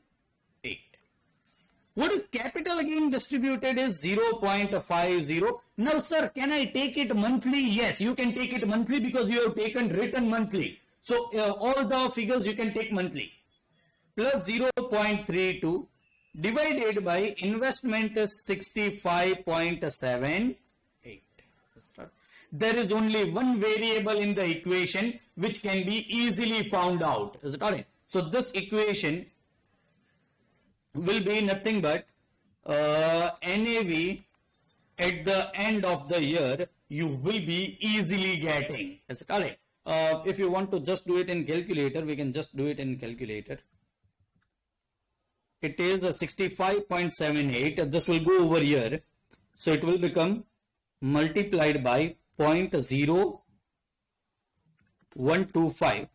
S1: What is capital gain distributed is 0.50. Now sir, can I take it monthly? Yes, you can take it monthly because you have taken return monthly. So all the figures you can take monthly. Plus 0.32 divided by investment is 65.78. There is only one variable in the equation which can be easily found out. Is it alright? So this equation will be nothing but NAV at the end of the year you will be easily getting. Is it alright? If you want to just do it in calculator, we can just do it in calculator. It is 65.78. This will go over here. So it will become multiplied by 0.0125.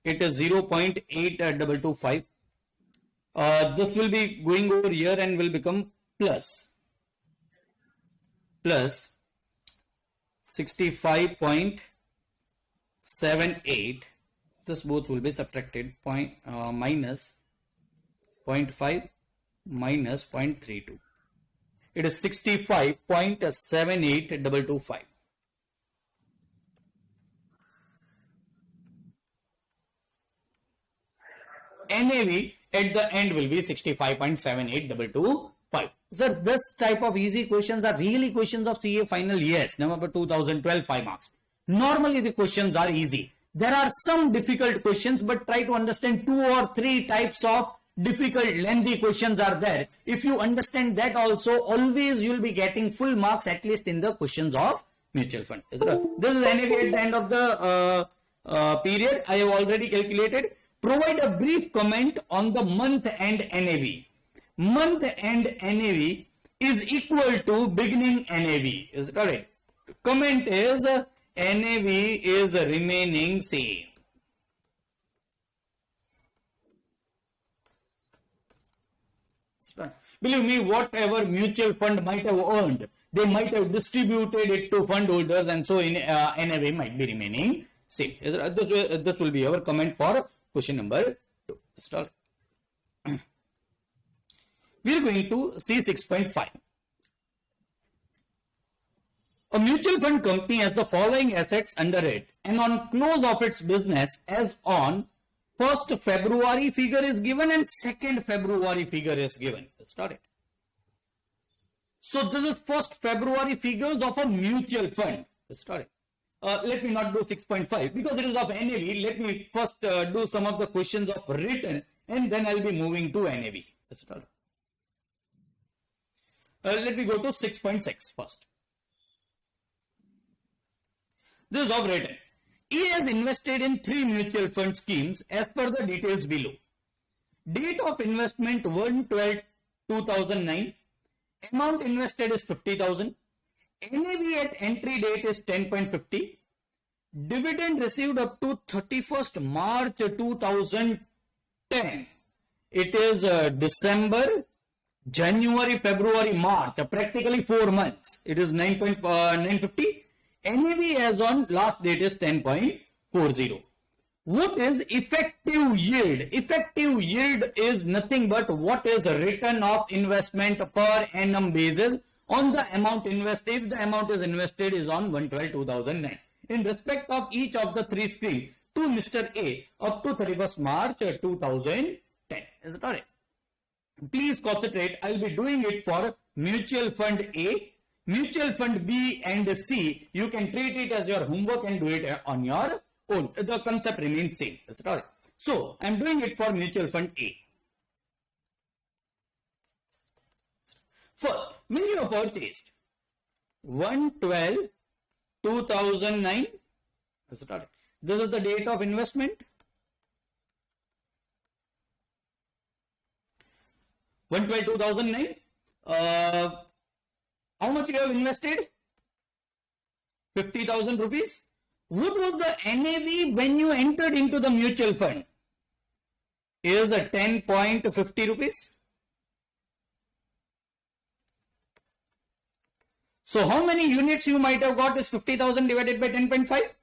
S1: It is 0.8225. This will be going over here and will become plus 65.78. This both will be subtracted. Minus 0.5 minus 0.32. It is 65.78225. NAV at the end will be 65.78225. Sir, this type of easy questions are really questions of CA final? Yes, November 2012, 5 marks. Normally the questions are easy. There are some difficult questions, but try to understand 2 or 3 types of difficult, lengthy questions are there. If you understand that also, always you will be getting full marks at least in the questions of mutual fund. This is NAV at the end of the period. I have already calculated. Provide a brief comment on the month end NAV. Month end NAV is equal to beginning NAV. Is it correct? Comment is NAV is remaining same. Believe me, whatever mutual fund might have earned, they might have distributed it to fund holders, and so in NAV might be remaining same. This will be our comment for question number 2. Start. We are going to see 6.5. A mutual fund company has the following assets under it, and on close of its business as on 1st February figure is given and 2nd February figure is given. Start it. So this is 1st February figures of a mutual fund. Start it. Let me not do 6.5 because it is of NAV. Let me first do some of the questions of written, and then I'll be moving to NAV. Start it. Let me go to 6.6 first. This is of written. E has invested in 3 mutual fund schemes as per the details below. Date of investment 1/12/2009. Amount invested is 50,000. NAV at entry date is 10.50. Dividend received up to 31st March 2010. It is December, January, February, March, practically 4 months. It is 9.950. NAV as on last date is 10.40. What is effective yield? Effective yield is nothing but what is return of investment per annum basis on the amount invested. If the amount is invested is on 1/12/2009. In respect of each of the 3 schemes to Mr. A up to 31st March 2010. Is it correct? Please concentrate. I will be doing it for mutual fund A, mutual fund B and C. You can treat it as your homework and do it on your own. The concept remains same. Is it all right? So I am doing it for mutual fund A. First, when you have purchased 1/12/2009, is it all right? This is the date of investment. 1/12/2009. How much you have invested? 50,000 rupees. What was the NAV when you entered into the mutual fund? Is the 10.50 rupees. So how many units you might have got is 50,000 divided by 10.5?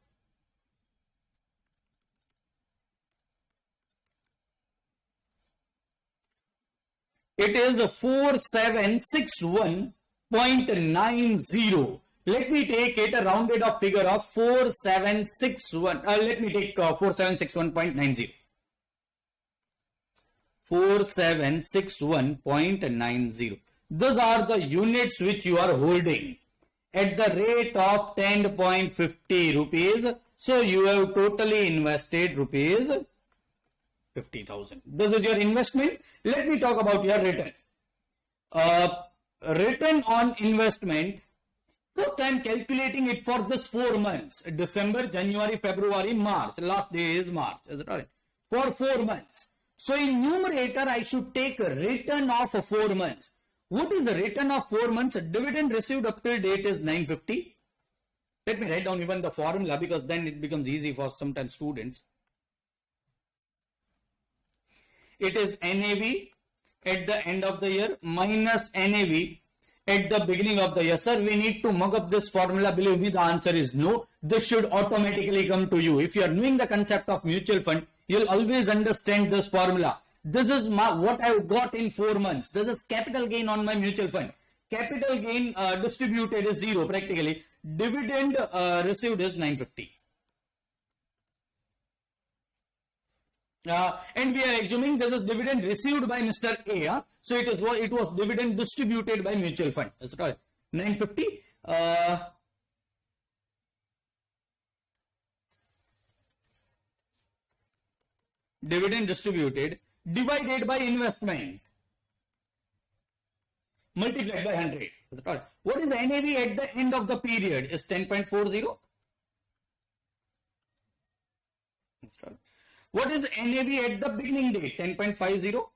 S1: It is 4761.90. Let me take it a rounded off figure of 4761. Let me take 4761.90. 4761.90. Those are the units which you are holding at the rate of 10.50 rupees. So you have totally invested rupees 50,000. This is your investment. Let me talk about your return. Return on investment. First I am calculating it for this 4 months. December, January, February, March. Last day is March. Is it right? For 4 months. So in numerator I should take a return of 4 months. What is the return of 4 months? Dividend received up till date is 950. Let me write down even the formula because then it becomes easy for sometimes students. It is NAV at the end of the year minus NAV at the beginning of the year. Sir, we need to mug up this formula. Believe me, the answer is no. This should automatically come to you. If you are knowing the concept of mutual fund, you'll always understand this formula. This is what I got in 4 months. This is capital gain on my mutual fund. Capital gain distributed is 0 practically. Dividend received is 950. And we are assuming this is dividend received by Mr. A. So it was dividend distributed by mutual fund. Is it right? 950. Dividend distributed divided by investment multiplied by 100. Is it all right? What is NAV at the end of the period? Is 10.40. What is NAV at the beginning date? 10.50.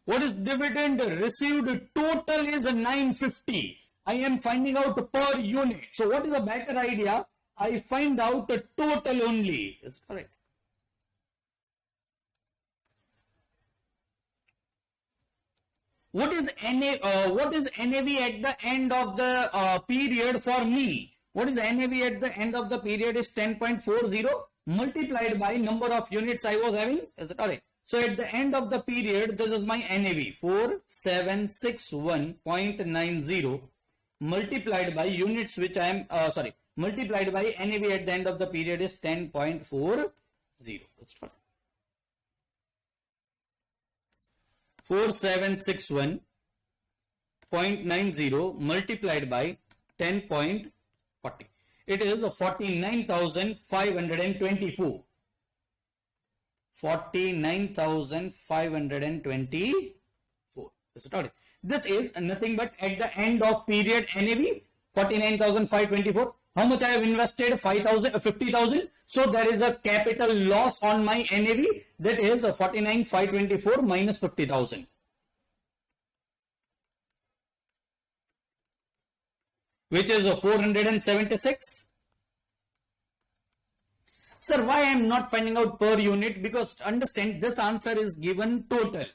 S1: What is dividend received total is 950. I am finding out per unit. So what is a better idea? I find out the total only. Is correct. What is NAV at the end of the period for me? What is NAV at the end of the period is 10.40 multiplied by number of units I was having. Is it correct? So at the end of the period, this is my NAV 4761.90 multiplied by units which I am multiplied by NAV at the end of the period is 10.40. 4761.90 multiplied by 10.40. It is 49,524. 49,524. This is nothing but at the end of period NAV 49,524. How much I have invested? 50,000. So there is a capital loss on my NAV, that is 49,524 minus 50,000. Which is 476. Sir, why I am not finding out per unit? Because understand, this answer is given total.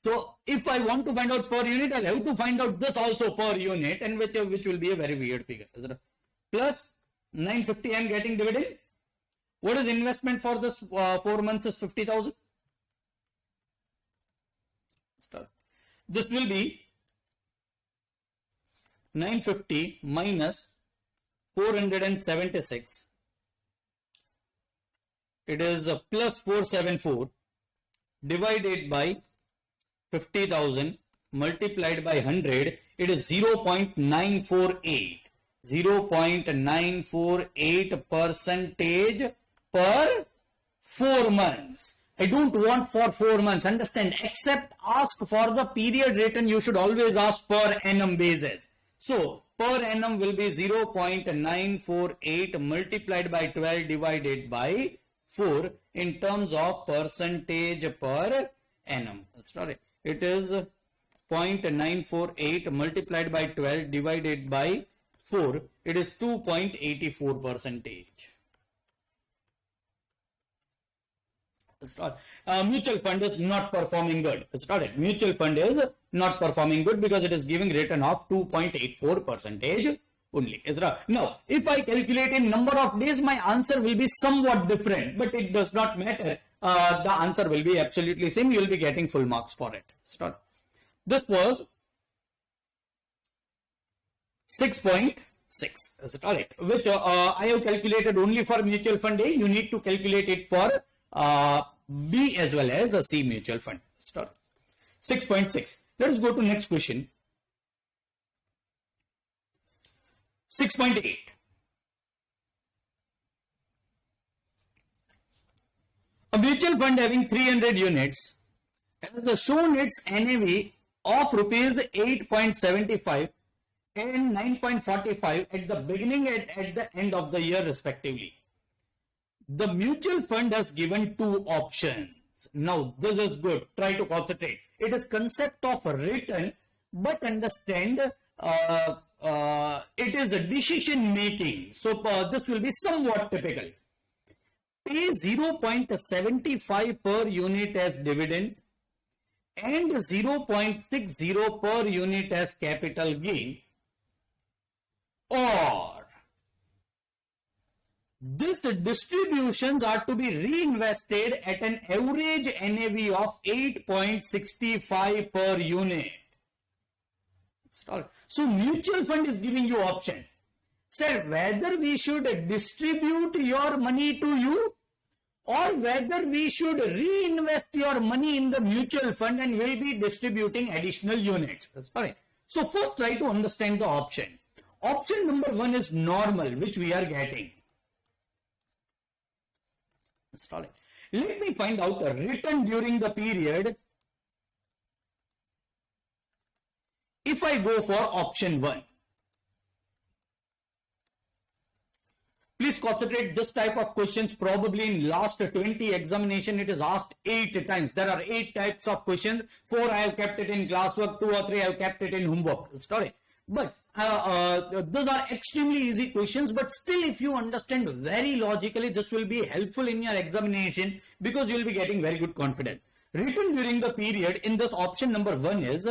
S1: So if I want to find out per unit, I'll have to find out this also per unit, and which will be a very weird figure. Plus 950 I am getting dividend. What is investment for this 4 months is 50,000. This will be 950 minus 476. It is plus 474 divided by 50,000 multiplied by 100. It is 0.948. 0.948 percentage per 4 months. I don't want for 4 months. Understand? Except ask for the period return, you should always ask per annum basis. So per annum will be 0.948 multiplied by 12 divided by 4 in terms of percentage per annum. Sorry, it is 0.948 multiplied by 12 divided by 4. It is 2.84 percentage. Mutual fund is not performing good. Mutual fund is not performing good because it is giving return of 2.84 percentage only. Now, if I calculate in number of days, my answer will be somewhat different, but it does not matter. The answer will be absolutely same. You will be getting full marks for it. This was 6.6. Is it all right? Which I have calculated only for mutual fund A. You need to calculate it for B as well as a C mutual fund. 6.6. Let us go to next question. 6.8. A mutual fund having 300 units has shown its NAV of rupees 8.75 and 9.45 at the beginning and at the end of the year respectively. The mutual fund has given two options. Now this is good. Try to concentrate. It is concept of return, but understand it is a decision making. So this will be somewhat typical. Pay 0.75 per unit as dividend and 0.60 per unit as capital gain, or these distributions are to be reinvested at an average NAV of 8.65 per unit. So mutual fund is giving you option. Sir, whether we should distribute your money to you or whether we should reinvest your money in the mutual fund and will be distributing additional units. So first try to understand the option. Option number 1 is normal, which we are getting. Let me find out return during the period if I go for option 1. Please concentrate, this type of questions probably in last 20 examination it is asked 8 times. There are 8 types of questions. 4 I have kept it in classwork, 2 or 3 I have kept it in homework. But those are extremely easy questions, but still if you understand very logically, this will be helpful in your examination because you will be getting very good confidence. Written during the period in this option number 1 is,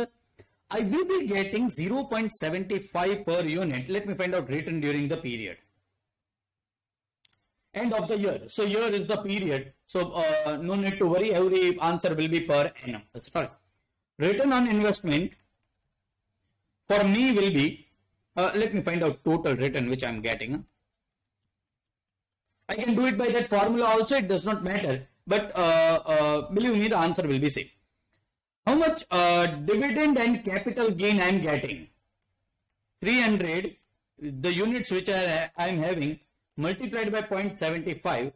S1: I will be getting 0.75 per unit. Let me find out written during the period. End of the year. So year is the period. So no need to worry. Every answer will be per annum. Return on investment for me will be, let me find out total return which I am getting. I can do it by that formula also. It does not matter. But believe me, the answer will be same. How much dividend and capital gain I am getting? 300, the units which I am having, multiplied by 0.75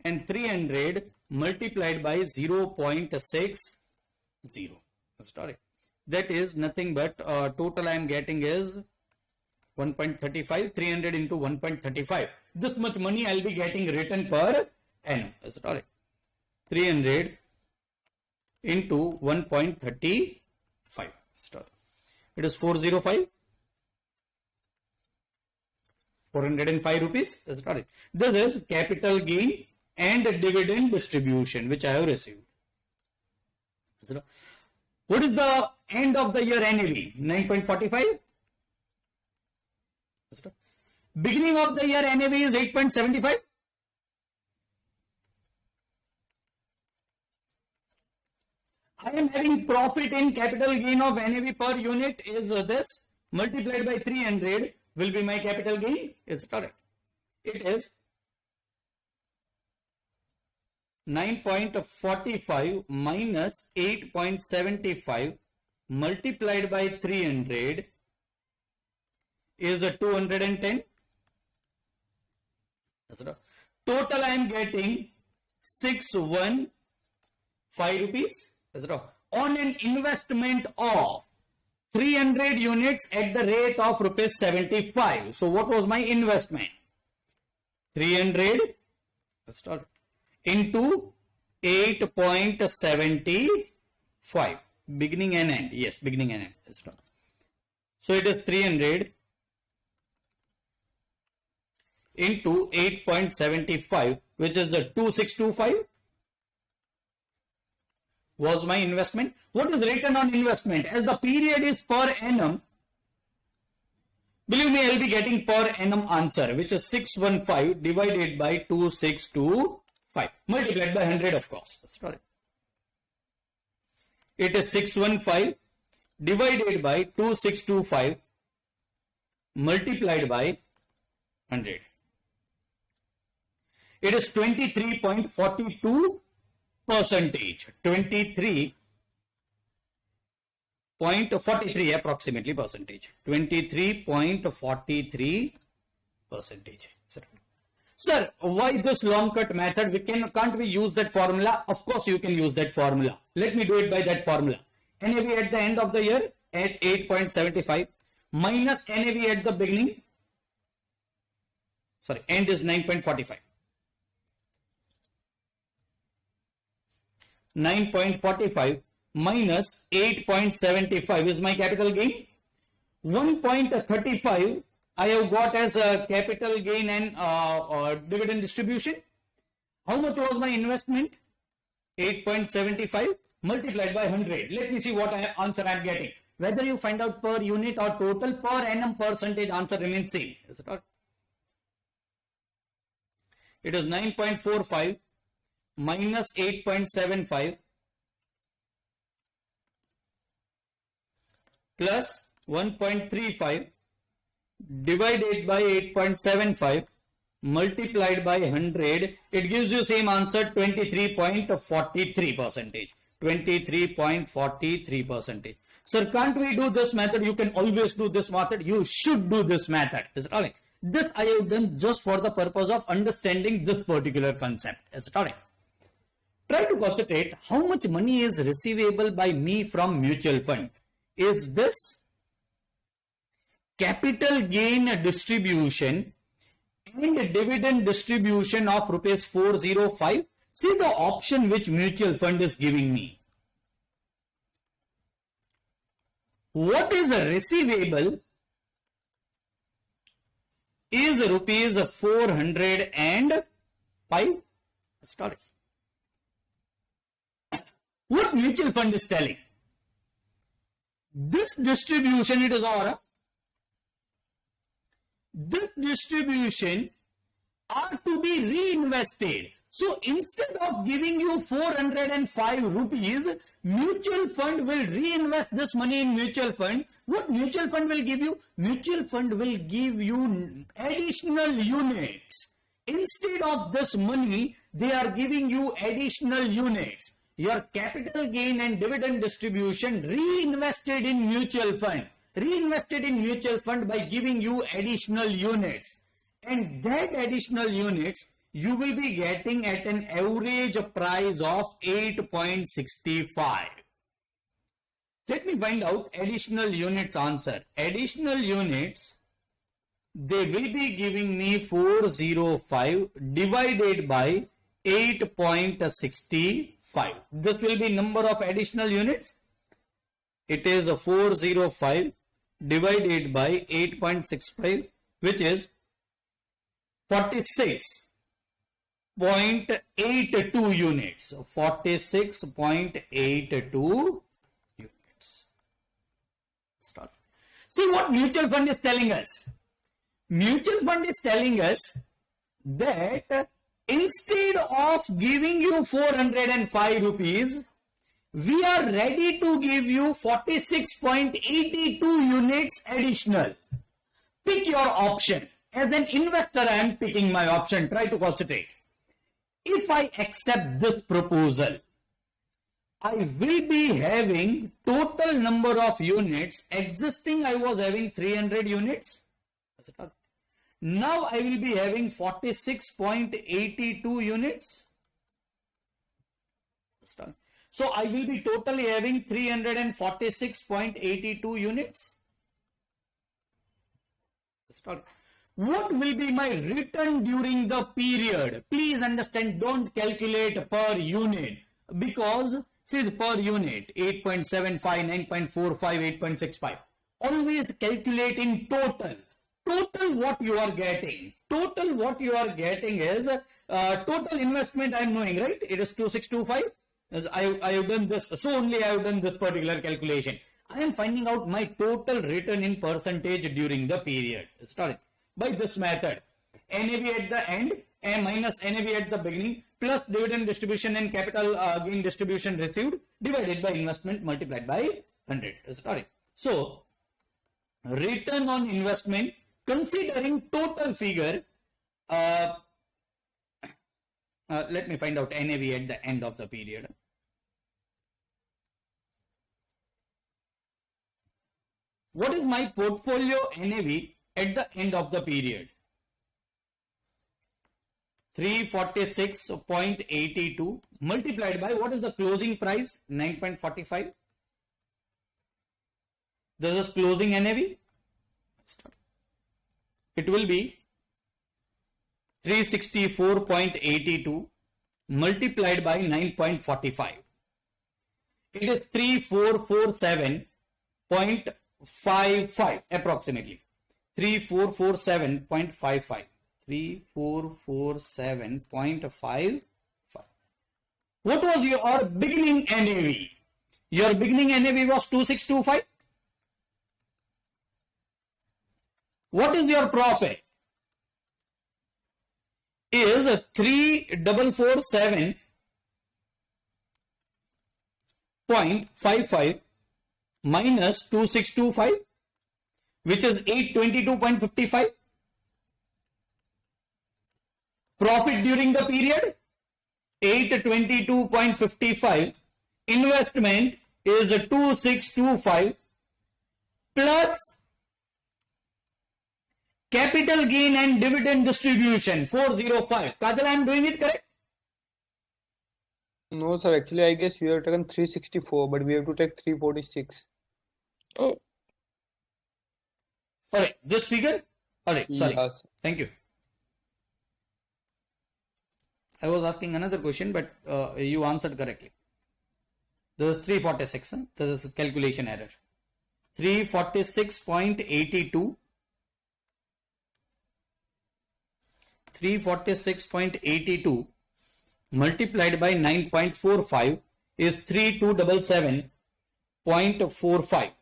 S1: and 300 multiplied by 0.60. That is nothing but total I am getting is 1.35, 300 into 1.35. This much money I will be getting written per annum. 300 into 1.35. It is 405. 405 rupees. This is capital gain and dividend distribution which I have received. What is the end of the year NAV? 9.45. Beginning of the year NAV is 8.75. I am having profit in capital gain of NAV per unit is this multiplied by 300 will be my capital gain. Is correct. It is 9.45 minus 8.75 multiplied by 300 is 210. Total I am getting 615 rupees. On an investment of 300 units at the rate of rupees 75. So what was my investment? 300 into 8.75. Beginning and end. Yes, beginning and end. So it is 300 into 8.75, which is the 2625. Was my investment. What is return on investment? As the period is per annum, believe me, I will be getting per annum answer, which is 615 divided by 2625 multiplied by 100, of course. It is 615 divided by 2625 multiplied by 100. It is 23.42%. 23.43 approximately percentage. 23.43%. Sir, why this long cut method? Can't we use that formula? Of course you can use that formula. Let me do it by that formula. NAV at the end of the year at 8.75 minus NAV at the beginning. Sorry, end is 9.45. 9.45 minus 8.75 is my capital gain. 1.35 I have got as a capital gain and dividend distribution. How much was my investment? 8.75 multiplied by 100. Let me see what answer I am getting. Whether you find out per unit or total, per annum percentage, answer remains same. Is it not? It is 9.45 minus 8.75 plus 1.35 divided by 8.75 multiplied by 100. It gives you same answer, 23.43%. 23.43%. Sir, can't we do this method? You can always do this method. You should do this method. Is it all right? This I have done just for the purpose of understanding this particular concept. Is it all right? Try to concentrate how much money is receivable by me from mutual fund. Is this capital gain distribution and dividend distribution of rupees 405? See the option which mutual fund is giving me. What is receivable is rupees 405. Sorry. What mutual fund is telling? This distribution, it is our. This distribution are to be reinvested. So instead of giving you 405 rupees, mutual fund will reinvest this money in mutual fund. What mutual fund will give you? Mutual fund will give you additional units. Instead of this money, they are giving you additional units. Your capital gain and dividend distribution reinvested in mutual fund. Reinvested in mutual fund by giving you additional units. And that additional units you will be getting at an average price of 8.65. Let me find out additional units answer. Additional units, they will be giving me 405 divided by 8.65. This will be number of additional units. It is 405 divided by 8.65, which is 46.82 units. 46.82 units. Start. See what mutual fund is telling us. Mutual fund is telling us that instead of giving you 405 rupees, we are ready to give you 46.82 units additional. Pick your option. As an investor, I am picking my option. Try to concentrate. If I accept this proposal, I will be having total number of units. Existing, I was having 300 units. Now I will be having 46.82 units. So I will be totally having 346.82 units. What will be my return during the period? Please understand, don't calculate per unit, because see per unit 8.75, 9.45, 8.65. Always calculate in total. Total what you are getting. Total what you are getting is total investment I am knowing, right? It is 2625. I have done this. So only I have done this particular calculation. I am finding out my total return in percentage during the period. Start by this method. NAV at the end and minus NAV at the beginning plus dividend distribution and capital gain distribution received divided by investment multiplied by 100. Start. So return on investment considering total figure. Let me find out NAV at the end of the period. What is my portfolio NAV at the end of the period? 346.82 multiplied by what is the closing price? 9.45. This is closing NAV. It will be 364.82 multiplied by 9.45. It is 3447.55 approximately. 3447.55. 3447.55. What was your beginning NAV? Your beginning NAV was 2625. What is your profit? Is 3447.55 minus 2625, which is 822.55. Profit during the period 822.55. Investment is 2625 plus capital gain and dividend distribution 405. Kajal, I am doing it correct?
S4: No, sir. Actually, I guess you have taken 364, but we have to take 346.
S3: Oh,
S1: Alright, this figure? Alright, sorry.
S4: Yes.
S1: Thank you. I was asking another question, but you answered correctly. There was 346. Huh? There is a calculation error. 346.82. 346.82 multiplied by 9.45 is 3277.45.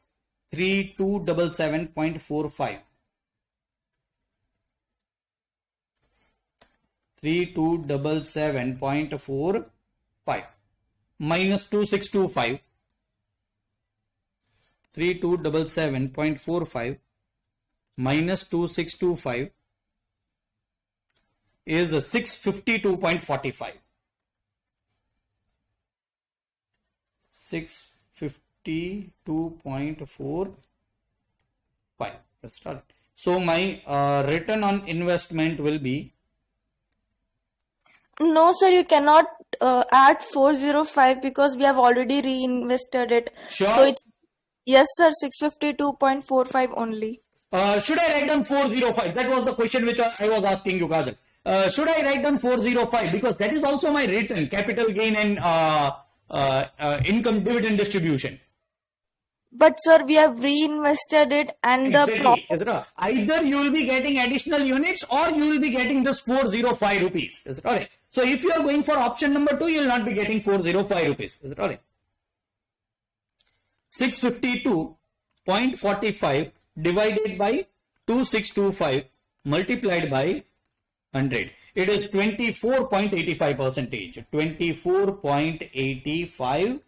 S1: 3277.45. 3277.45 minus 2625. 3277.45 minus 2625 is 652.45. 652.45. Let's start. So my return on investment will be,
S3: no, sir, you cannot add 405 because we have already reinvested it.
S1: Sure.
S3: So it's, yes, sir, 652.45 only.
S1: should I write down 405? That was the question which I was asking you, Kajal. Should I write down 405? Because that is also my return, capital gain and income dividend distribution.
S3: But sir, we have reinvested it and the
S1: Exactly. Is it right? Either you will be getting additional units or you will be getting this 405 rupees. Is it alright? So if you are going for option number 2, you will not be getting 405 rupees. Is it alright? 652.45 divided by 2625 multiplied by 100. It is 24.85 percentage. 24.85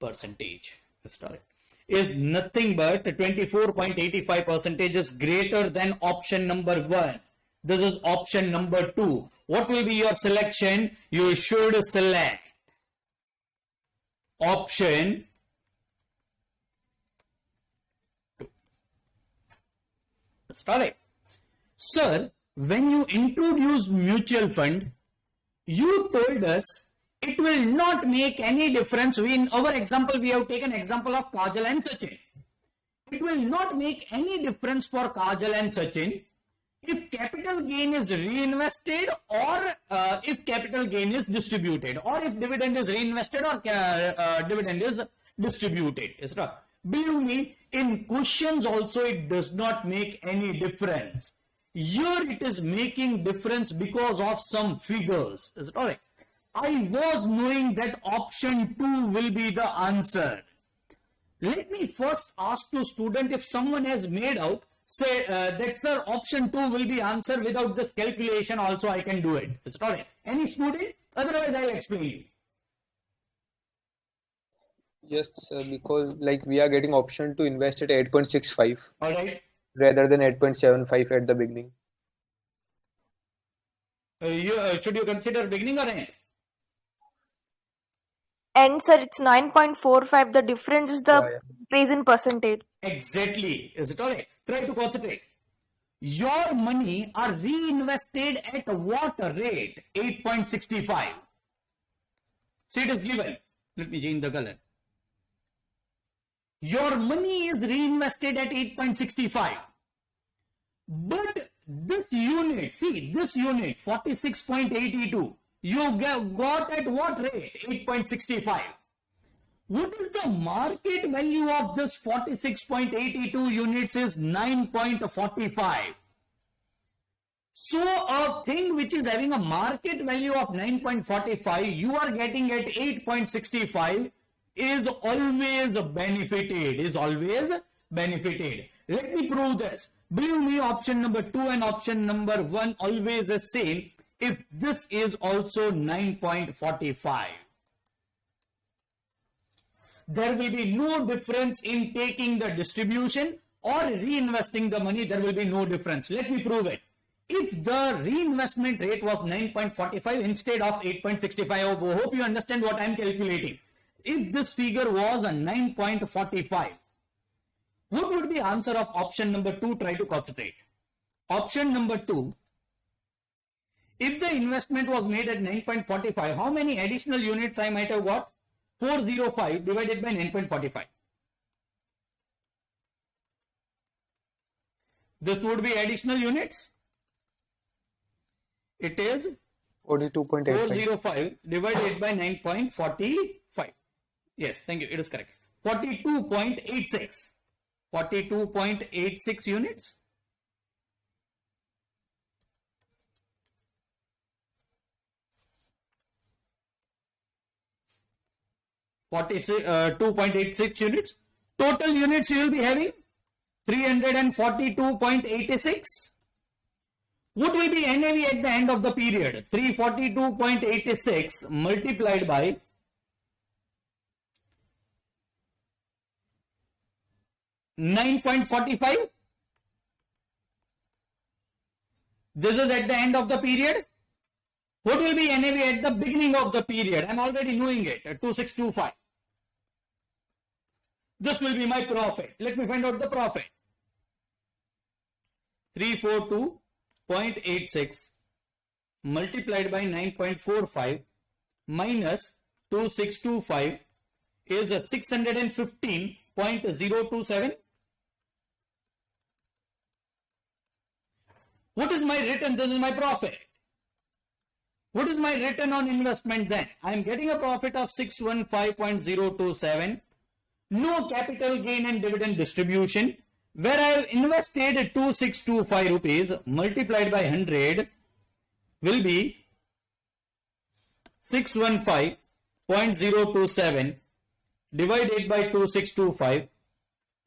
S1: percentage. Is it alright? Is nothing but 24.85 percentage is greater than option number 1. This is option number 2. What will be your selection? You should select option 2. Start it. Sir, when you introduced mutual fund, you told us it will not make any difference. In our example, we have taken example of Kajal and Sachin. It will not make any difference for Kajal and Sachin if capital gain is reinvested or if capital gain is distributed, or if dividend is reinvested or dividend is distributed. Believe me, in questions also it does not make any difference. Here it is making difference because of some figures. Is it alright? I was knowing that option 2 will be the answer. Let me first ask to student if someone has made out, say that sir, option 2 will be answer. Without this calculation also I can do it. Is it alright? Any student? Otherwise I will explain you.
S4: Yes, sir, because like we are getting option to invest at 8.65
S1: Alright.
S4: rather than 8.75 at the beginning.
S1: Should you consider beginning or end?
S3: and sir, it's 9.45. The difference is the increase in percentage.
S1: Exactly. Is it alright? Try to concentrate. Your money are reinvested at what rate? 8.65. See, it is given. Let me change the color. Your money is reinvested at 8.65. But this unit, see, this unit, 46.82, you got at what rate? 8.65. What is the market value of this 46.82 units is 9.45. So a thing which is having a market value of 9.45, you are getting at 8.65 is always benefited. Let me prove this. Believe me, option number 2 and option number 1 always the same if this is also 9.45. There will be no difference in taking the distribution or reinvesting the money. There will be no difference. Let me prove it. If the reinvestment rate was 9.45 instead of 8.65, I hope you understand what I am calculating. If this figure was a 9.45, what would be answer of option number 2? Try to concentrate. Option number 2, If the investment was made at 9.45, how many additional units I might have got? 405 divided by 9.45. This would be additional units. It is
S4: 42.85.
S1: 405 divided by 9.45. Yes, thank you. It is correct. 42.86. 42.86 units. Forty-two 2.86 units. Total units you will be having 342.86. What will be NAV at the end of the period? 342.86 multiplied by 9.45. This is at the end of the period. What will be NAV at the beginning of the period? I am already knowing it, 2625. This will be my profit. Let me find out the profit. 342.86 multiplied by 9.45 minus 2625 is 615.027. What is my return? This is my profit. What is my return on investment then? I am getting a profit of 615.027. No capital gain and dividend distribution. Where I have invested 2625 rupees multiplied by 100 will be 615.027 divided by 2625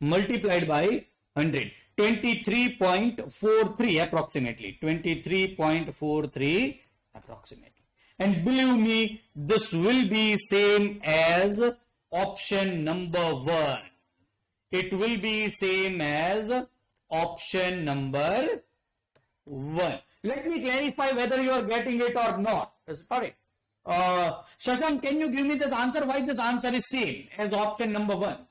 S1: multiplied by 100. 23.43 approximately. 23.43 approximately. And believe me, this will be same as option number 1. It will be same as option number 1. Let me clarify whether you are getting it or not. Sorry. Shashank, can you give me this answer? Why this answer is same as option number 1?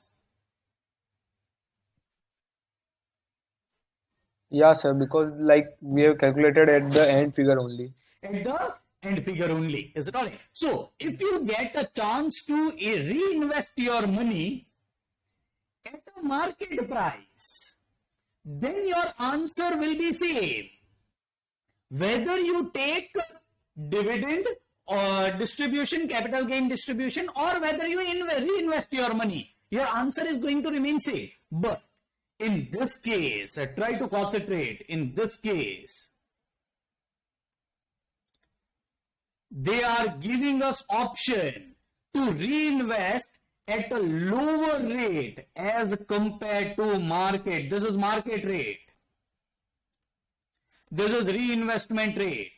S4: Yeah, sir, because like we have calculated at the end figure only.
S1: At the end figure only. Is it all right? So, if you get a chance to reinvest your money at a market price, then your answer will be same. Whether you take dividend or distribution, capital gain distribution, or whether you reinvest your money, your answer is going to remain same. But in this case, try to concentrate. In this case, they are giving us option to reinvest at a lower rate as compared to market. This is market rate. This is reinvestment rate.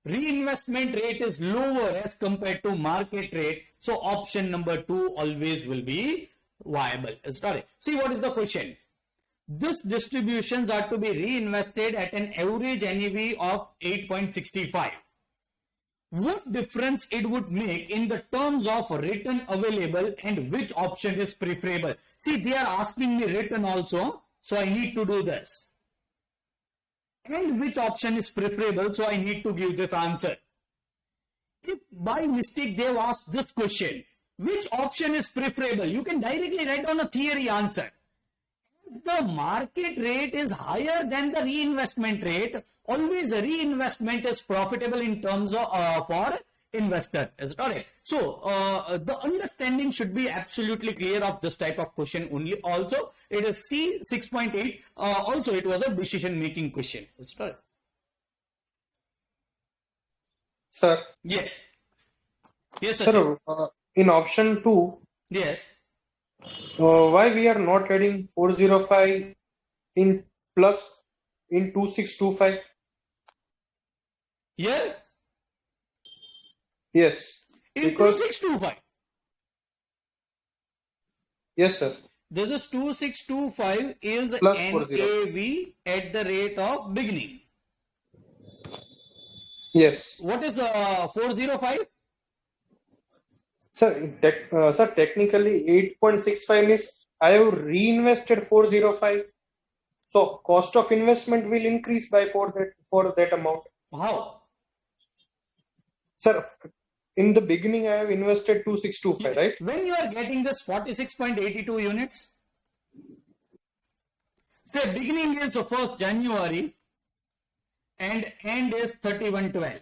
S1: Reinvestment rate is lower as compared to market rate. So option number 2 always will be viable. Sorry. See what is the question. These distributions are to be reinvested at an average NAV of 8.65. What difference it would make in the terms of return available and which option is preferable? See, they are asking me return also, so I need to do this. And which option is preferable, so I need to give this answer. If by mistake they have asked this question, which option is preferable? You can directly write down a theory answer. If the market rate is higher than the reinvestment rate, always reinvestment is profitable in terms of for investor. Is it alright? So the understanding should be absolutely clear of this type of question only. Also, it is C 6.8. Also, it was a decision making question. Is it alright?
S2: Sir,
S1: Yes. Yes,
S2: sir, in option 2,
S1: yes.
S2: why we are not adding 405 in plus in 2625?
S1: Here?
S2: Yes,
S1: In
S2: because
S1: 2625.
S2: yes, sir.
S1: This is 2625 is
S2: Plus
S1: NAV at the rate of beginning.
S2: Yes,
S1: What is 405?
S2: sir. Sir, technically 8.65 means I have reinvested 405. So cost of investment will increase by for that amount.
S1: How?
S2: Sir, in the beginning, I have invested 2625, right?
S1: When you are getting this 46.82 units, say beginning is 1st January and end is 31/12.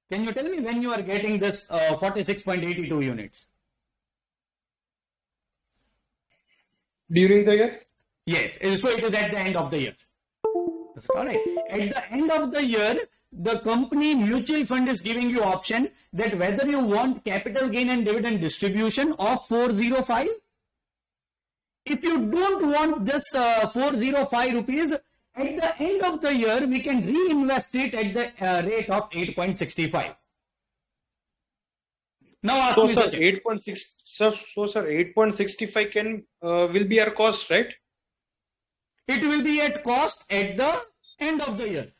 S1: Can you tell me when you are getting this 46.82 units?
S2: During the year?
S1: Yes, so it is at the end of the year. That's all right. At the end of the year, the company mutual fund is giving you option that whether you want capital gain and dividend distribution of 405. If you don't want this 405 rupees, at the end of the year, we can reinvest it at the rate of 8.65. Now ask
S2: So,
S1: me,
S2: sir,
S1: Sachin.
S2: 8.6, sir, 8.65 will be our cost, right?
S1: It will be at cost at the end of the year.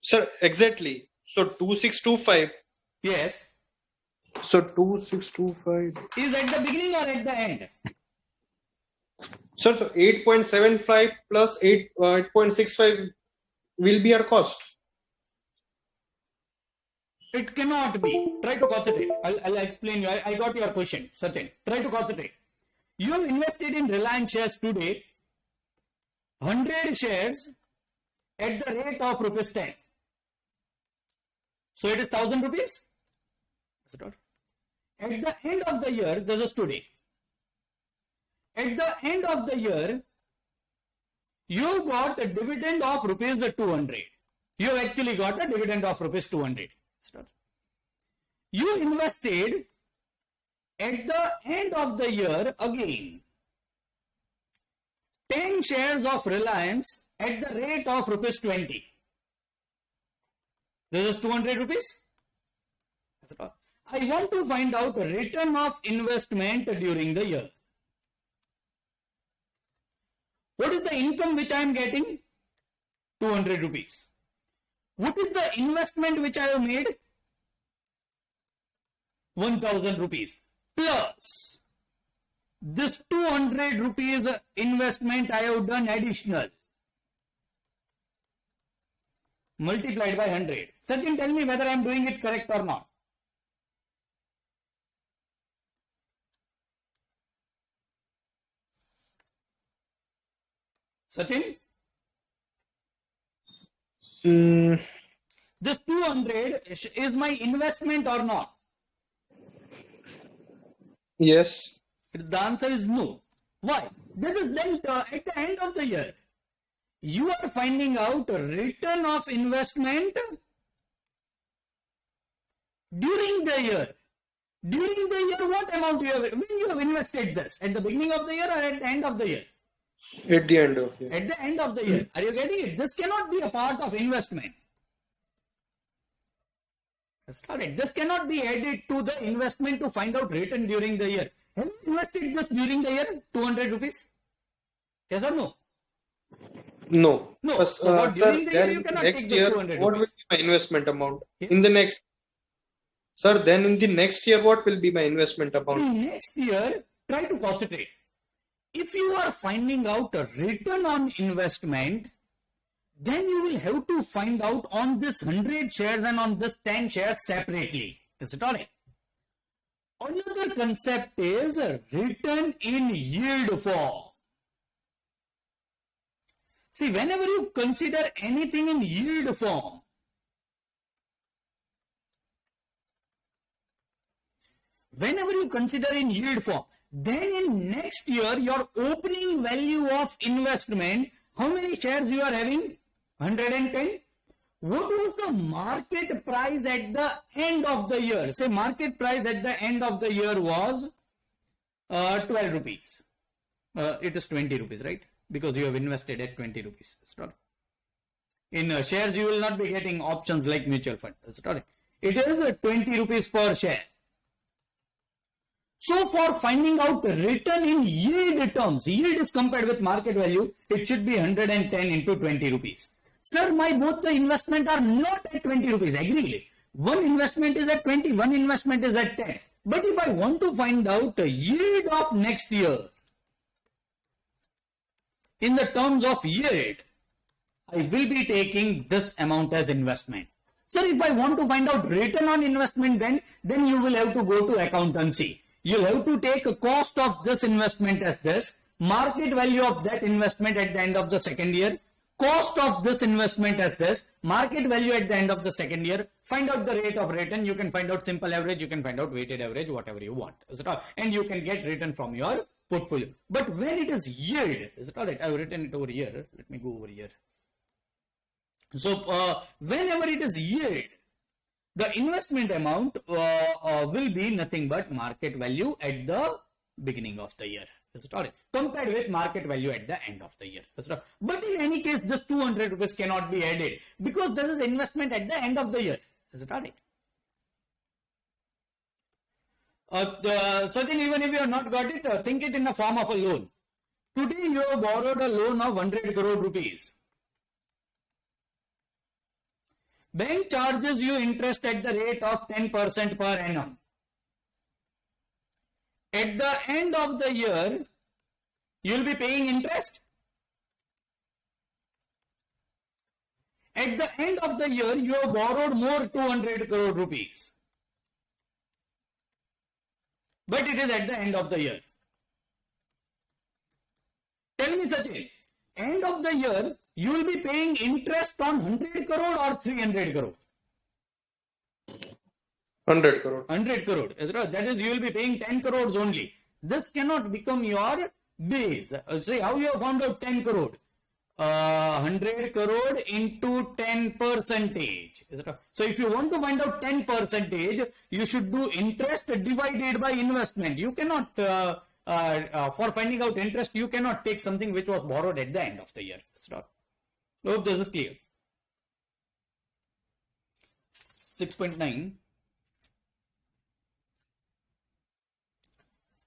S2: Sir, exactly. So 2625.
S1: Yes.
S2: So 2625.
S1: Is at the beginning or at the end?
S2: Sir, so 8.75 plus 8.65 will be our cost.
S1: It cannot be. Try to concentrate. I'll explain you. I got your question, Sachin. Try to concentrate. You have invested in Reliance shares today, 100 shares at the rate of rupees 10. So it is 1000 rupees. Is it not? At the end of the year, this is today. At the end of the year, you got a dividend of rupees 200. You have actually got a dividend of rupees 200. You invested at the end of the year again 10 shares of Reliance at the rate of rupees 20. This is 200 rupees. I want to find out a return of investment during the year. What is the income which I am getting? 200 rupees. What is the investment which I have made? 1000 rupees. Plus this 200 rupees investment I have done additional. Multiplied by 100. Sachin, tell me whether I am doing it correct or not. Sachin? This 200 is my investment or not?
S2: Yes.
S1: The answer is no. Why? This is then at the end of the year. You are finding out a return of investment during the year. During the year, what amount you have, when you have invested this? At the beginning of the year or at the end of the year?
S2: At the end of it.
S1: At the end of the year. Are you getting it? This cannot be a part of investment. Start it. This cannot be added to the investment to find out return during the year. Have you invested this during the year? 200 rupees? Yes or no?
S2: No.
S1: No.
S2: But,
S1: So what,
S2: sir,
S1: during the year
S2: then
S1: you cannot
S2: next
S1: take the
S2: year,
S1: 200
S2: what will
S1: rupees.
S2: be my investment amount?
S1: Yeah.
S2: In the next, sir, then in the next year, what will be my investment amount?
S1: Next year, try to concentrate. If you are finding out a return on investment, then you will have to find out on this 100 shares and on this 10 shares separately. Is it all right? Another concept is return in yield form. See, whenever you consider anything in yield form, then in next year, your opening value of investment, how many shares you are having? 110. What was the market price at the end of the year? Say market price at the end of the year was 12 rupees. It is 20 rupees, right? Because you have invested at 20 rupees. In shares, you will not be getting options like mutual fund. It is 20 rupees per share. So for finding out the return in yield terms, yield is compared with market value, it should be 110 into 20 rupees. Sir, my both the investment are not at 20 rupees. Agree. One investment is at 20, one investment is at 10. But if I want to find out the yield of next year, in the terms of yield, I will be taking this amount as investment. Sir, if I want to find out return on investment, then you will have to go to accountancy. You'll have to take a cost of this investment as this, market value of that investment at the end of the second year, cost of this investment as this, market value at the end of the second year, find out the rate of return. You can find out simple average, you can find out weighted average, whatever you want. Is it all? And you can get return from your portfolio. But when it is yield, is it all right? I've written it over here. Let me go over here. So whenever it is yield, the investment amount will be nothing but market value at the beginning of the year. Is it all right? Compared with market value at the end of the year. Is it all right? But in any case, this 200 rupees cannot be added because this is investment at the end of the year. Is it all right? Certainly, even if you have not got it, think it in the form of a loan. Today, you have borrowed a loan of 100 crore rupees. Bank charges you interest at the rate of 10% per annum. At the end of the year, you will be paying interest. At the end of the year, you have borrowed more 200 crore rupees. But it is at the end of the year. Tell me, Sachin, end of the year, you will be paying interest on 100 crore or 300 crore?
S2: 100 crore.
S1: 100 crore. That is, you will be paying 10 crores only. This cannot become your base. Say how you have found out 10 crore. 100 crore into 10%. So if you want to find out 10%, you should do interest divided by investment. You cannot, for finding out interest, you cannot take something which was borrowed at the end of the year. I hope this is clear. 6.9.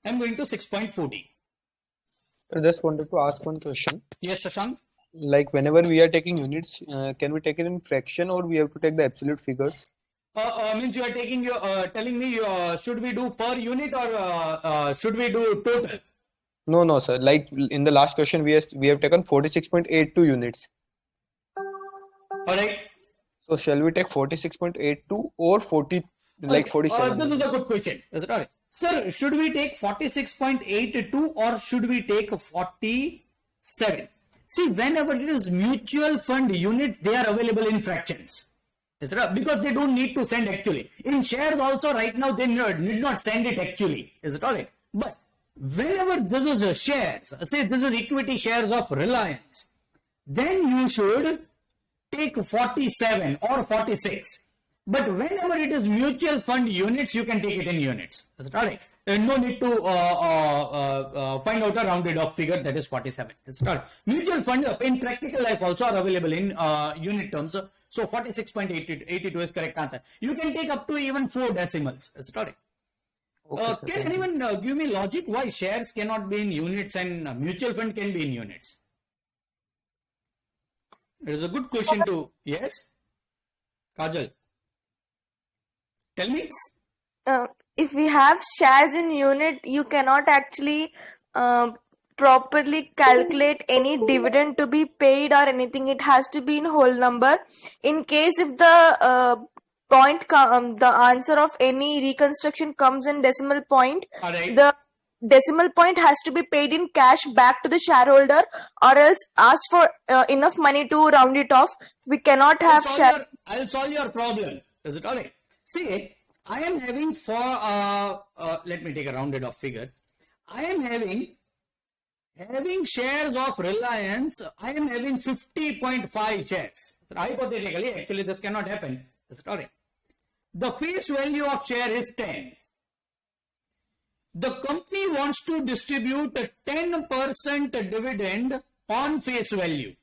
S1: I'm going to 6.40.
S4: I just wanted to ask one question.
S1: Yes, Shashank?
S4: Like whenever we are taking units, can we take it in fraction or we have to take the absolute figures?
S1: Means you are taking your, telling me should we do per unit or should we do total?
S4: No, sir. Like in the last question, we have taken 46.82 units.
S1: Alright.
S4: So shall we take 46.82 or 40, like 47?
S1: This is a good question. Is it alright? Sir, should we take 46.82 or should we take 47? See, whenever it is mutual fund units, they are available in fractions. Is it right? Because they don't need to send actually. In shares also right now, they need not send it actually. Is it alright? But whenever this is a shares, say this is equity shares of Reliance, then you should take 47 or 46. But whenever it is mutual fund units, you can take it in units. Is it alright? No need to find out a rounded off figure, that is 47. Is it alright? Mutual fund in practical life also are available in unit terms. So 46.82 is correct answer. You can take up to even 4 decimals. Is it alright?
S4: Okay,
S1: Can anyone give me logic why shares cannot be in units and mutual fund can be in units? It is a good question to, yes? Kajal? Tell me.
S3: If we have shares in unit, you cannot actually properly calculate any dividend to be paid or anything. It has to be in whole number. In case if the the answer of any reconstruction comes in decimal point,
S1: Alright.
S3: the decimal point has to be paid in cash back to the shareholder, or else asked for enough money to round it off. We cannot have share.
S1: I'll solve your problem. Is it alright? See, I am having let me take a rounded off figure. I am having shares of Reliance. I am having 50.5 shares. Hypothetically, actually this cannot happen. Is it alright? The face value of share is 10. The company wants to distribute a 10% dividend on face value.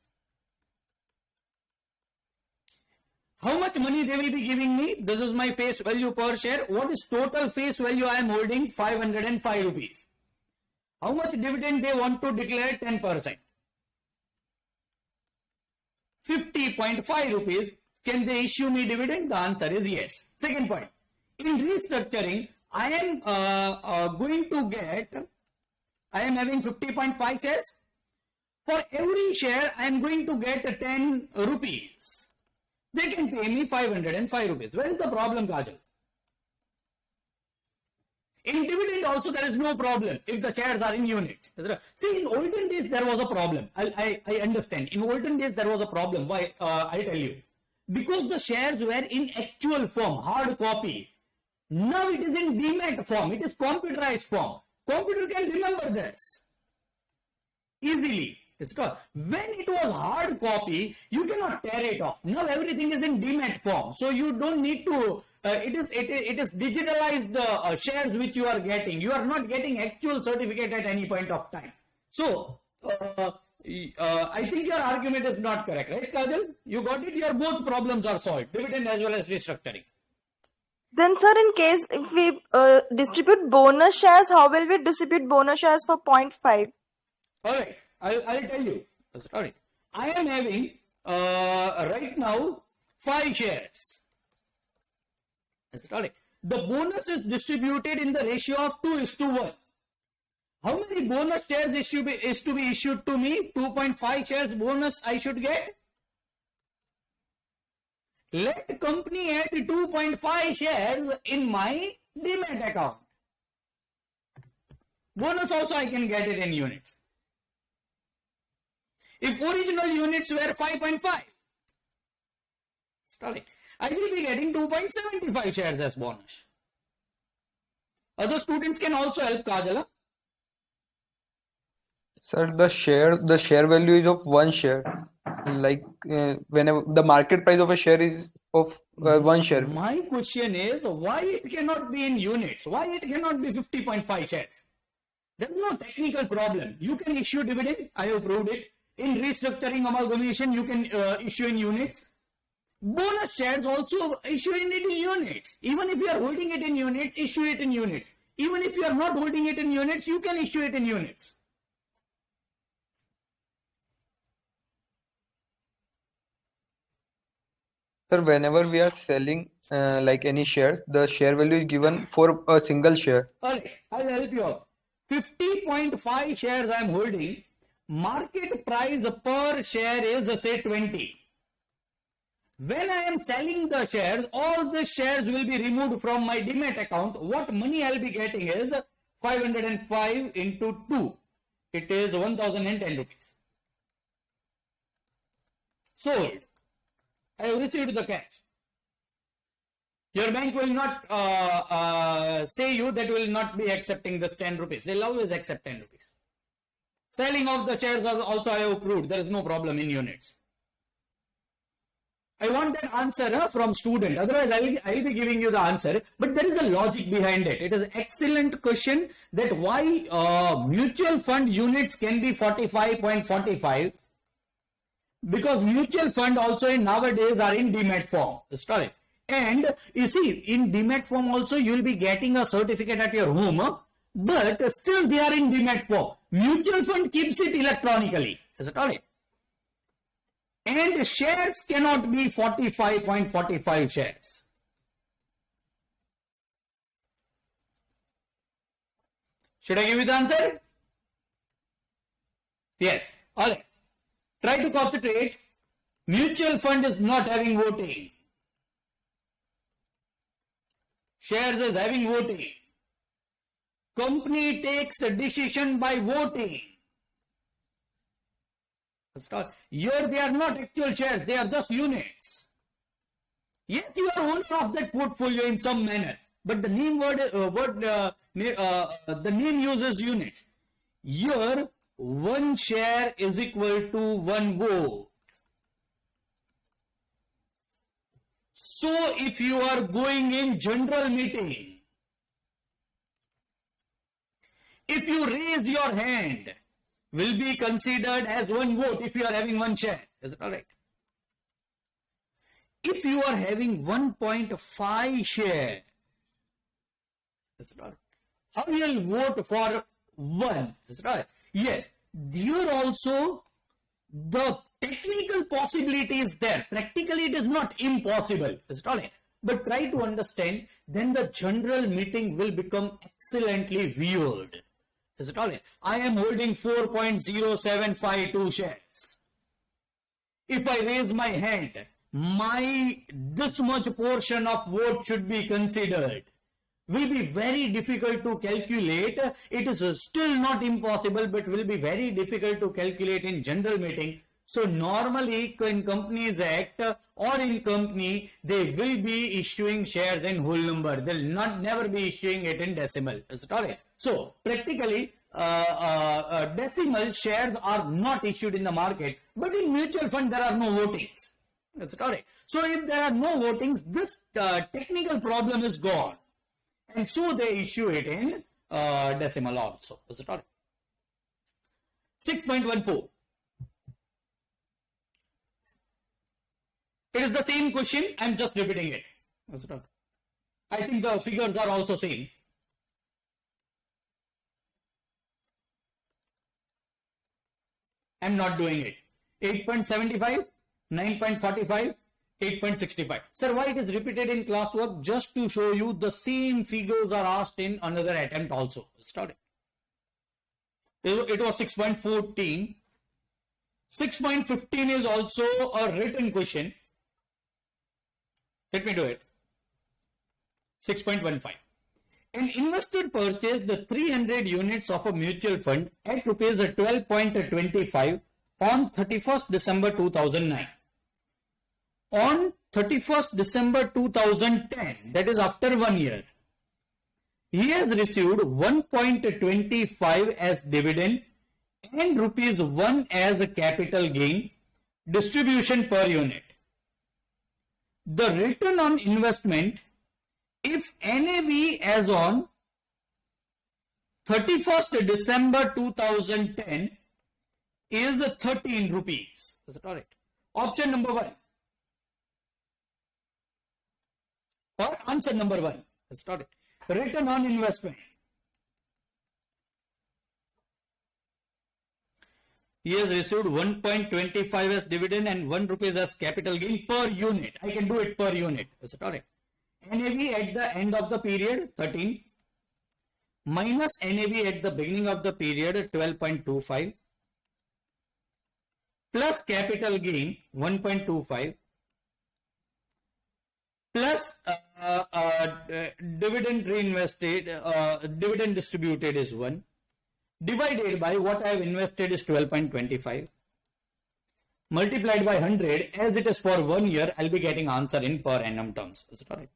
S1: How much money they will be giving me? This is my face value per share. What is total face value I am holding? 505 rupees. How much dividend they want to declare? 10%. 50.5 rupees. Can they issue me dividend? The answer is yes. Second point. In restructuring, I am going to get, I am having 50.5 shares. For every share, I am going to get 10 rupees. They can pay me 505 rupees. Where is the problem, Kajal? In dividend also there is no problem if the shares are in units. See, in olden days there was a problem. I understand. In olden days there was a problem. Why? I'll tell you. Because the shares were in actual form, hard copy. Now it is in demat form. It is computerized form. Computer can remember this easily. When it was hard copy, you cannot tear it off. Now everything is in demat form, so you don't need to. It is digitalized shares which you are getting. You are not getting actual certificate at any point of time. So I think your argument is not correct, right, Kajal? You got it. Your both problems are solved: dividend as well as restructuring.
S3: Then, sir, in case if we distribute bonus shares, how will we distribute bonus shares for 0.5?
S1: All right. I'll tell you. Sorry. I am having right now 5 shares. Sorry. The bonus is distributed in the ratio of 2:1. How many bonus shares is to be issued to me? 2.5 shares bonus I should get. Let company add 2.5 shares in my demat account. Bonus also I can get it in units. If original units were 5.5, sorry, I will be getting 2.75 shares as bonus. Other students can also help, Kajala.
S4: Sir, the share value is of 1 share. Like whenever the market price of a share is of 1 share.
S1: My question is, why it cannot be in units? Why it cannot be 50.5 shares? There is no technical problem. You can issue dividend. I have proved it. In restructuring amalgamation, you can issue in units. Bonus shares also issue in it in units. Even if you are holding it in units, issue it in units. Even if you are not holding it in units, you can issue it in units.
S4: Sir, whenever we are selling like any shares, the share value is given for a single share.
S1: Alright, I'll help you out. 50.5 shares I am holding. Market price per share is say 20. When I am selling the shares, all the shares will be removed from my demat account. What money I will be getting is 505 into 2. It is 1010 rupees. Sold. I have received the cash. Your bank will not say you that will not be accepting this 10 rupees. They will always accept 10 rupees. Selling of the shares also I have approved. There is no problem in units. I want that answer from student. Otherwise, I will be giving you the answer. But there is a logic behind it. It is an excellent question that why mutual fund units can be 45.45. Because mutual fund also in nowadays are in demat form. Sorry. And you see, in demat form also you will be getting a certificate at your home. But still they are in demat form. Mutual fund keeps it electronically. Is it alright? And shares cannot be 45.45 shares. Should I give you the answer? Yes. Alright. Try to concentrate. Mutual fund is not having voting. Shares is having voting. Company takes a decision by voting. Here they are not actual shares, they are just units. Yes, you are owner of that portfolio in some manner, but the name the name uses units. Here, 1 share is equal to 1 vote. So, if you are going in general meeting, if you raise your hand, will be considered as 1 vote if you are having 1 share. Is it alright? If you are having 1.5 share, is it alright? How you will vote for 1? Is it alright? Yes. Here also the technical possibility is there. Practically it is not impossible. Is it alright? But try to understand, then the general meeting will become excellently weird. Is it alright? I am holding 4.0752 shares. If I raise my hand, this much portion of vote should be considered, will be very difficult to calculate. It is still not impossible, but will be very difficult to calculate in general meeting. So normally in Companies Act or in company, they will be issuing shares in whole number. They'll never be issuing it in decimal. Is it all right? So practically, decimal shares are not issued in the market, but in mutual fund there are no votings. Is it all right? So if there are no votings, this technical problem is gone. And so they issue it in decimal also. Is it all right? 6.14. It is the same question. I'm just repeating it. Is it all right? I think the figures are also same. I'm not doing it. 8.75, 9.45, 8.65. Sir, why it is repeated in classwork? Just to show you the same figures are asked in another attempt also. Start it. It was 6.14. 6.15 is also a written question. Let me do it. 6.15. An investor purchased the 300 units of a mutual fund at rupees 12.25 on 31st December 2009. On 31st December 2010, that is after 1 year, he has received 1.25 as dividend and rupees 1 as a capital gain distribution per unit. The return on investment, if NAV as on 31st December 2010 is 13 rupees. Is it alright? Option number 1. Or answer number 1. Is it alright? Return on investment. He has received 1.25 as dividend and 1 rupees as capital gain per unit. I can do it per unit. Is it alright? NAV at the end of the period 13 minus NAV at the beginning of the period 12.25 plus capital gain 1.25 plus dividend reinvested, dividend distributed is 1 divided by what I have invested is 12.25 multiplied by 100. As it is for 1 year, I'll be getting answer in per annum terms. Is it alright?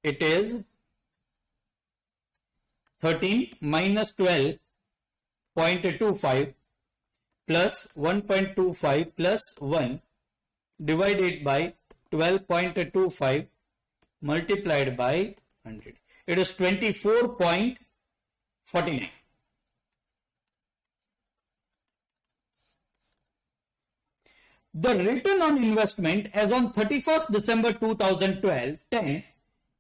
S1: It is 13 minus 12.25 plus 1.25 plus 1 divided by 12.25 multiplied by 100. It is 24.49. The return on investment as on 31st December 2012, 10,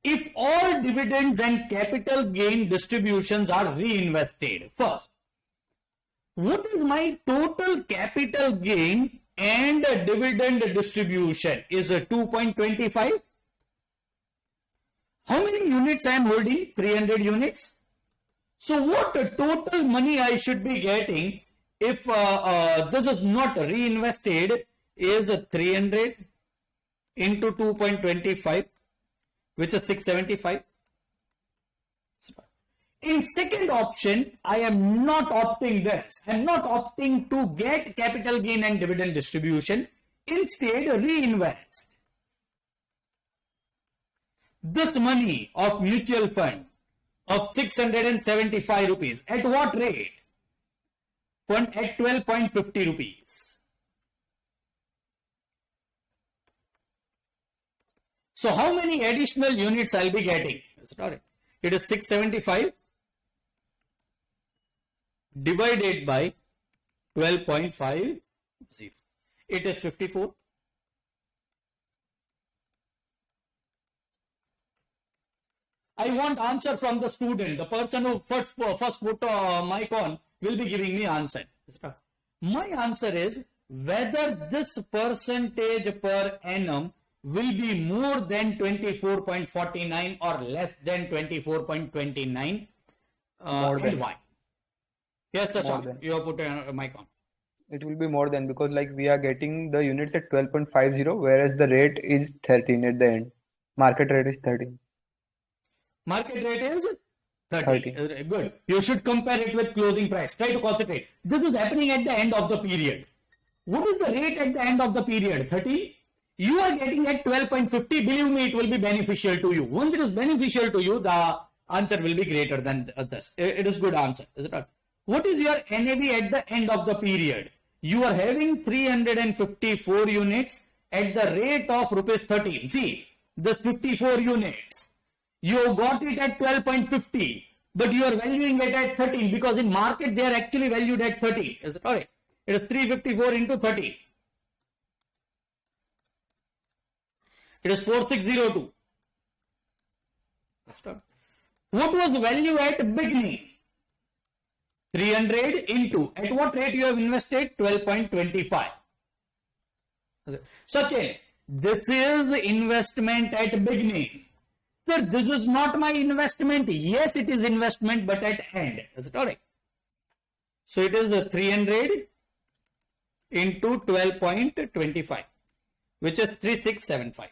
S1: if all dividends and capital gain distributions are reinvested. First, what is my total capital gain and dividend distribution? Is 2.25. How many units I am holding? 300 units. So what total money I should be getting if this is not reinvested is 300 into 2.25, which is 675. In second option, I am not opting this. I am not opting to get capital gain and dividend distribution. Instead, reinvest this money of mutual fund of 675 rupees. At what rate? At 12.50 rupees. So how many additional units I'll be getting? Is it alright? It is 675 divided by 12.50. It is 54. I want answer from the student. The person who first put mic on will be giving me answer. My answer is whether this percentage per annum will be more than 24.49 or less than 24.29 and why? Yes, Tasha, you have put a mic on.
S4: It will be more than, because like we are getting the units at 12.50, whereas the rate is 13 at the end. Market rate is 13.
S1: Market rate is 30.
S4: 30.
S1: Good. You should compare it with closing price. Try to concentrate. This is happening at the end of the period. What is the rate at the end of the period? 30. You are getting at 12.50. Believe me, it will be beneficial to you. Once it is beneficial to you, the answer will be greater than this. It is good answer, is it not? What is your NAV at the end of the period? You are having 354 units at the rate of rupees 13. See, this 54 units. You got it at 12.50, but you are valuing it at 13 because in market they are actually valued at 30. Is it alright? It is 354 into 30. It is 4602. What was the value at beginning? 300 into, at what rate you have invested? 12.25. Sachin, this is investment at beginning. Sir, this is not my investment. Yes, it is investment, but at end. Is it alright? So it is the 300 into 12.25, which is 3675.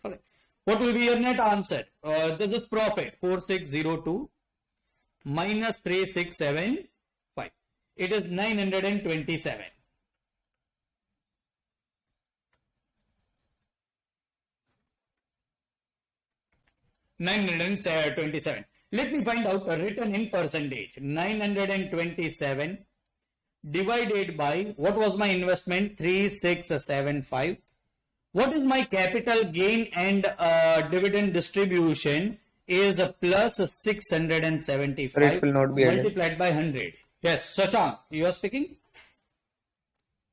S1: Alright. What will be your net answer? This is profit 4602 minus 3675. It is 927. $927. Let me find out a return in percentage. 927 divided by, what was my investment? 3675. What is my capital gain and dividend distribution? Is a plus 675
S4: Rate will not be added.
S1: multiplied by 100. Yes, Shashank, you are speaking?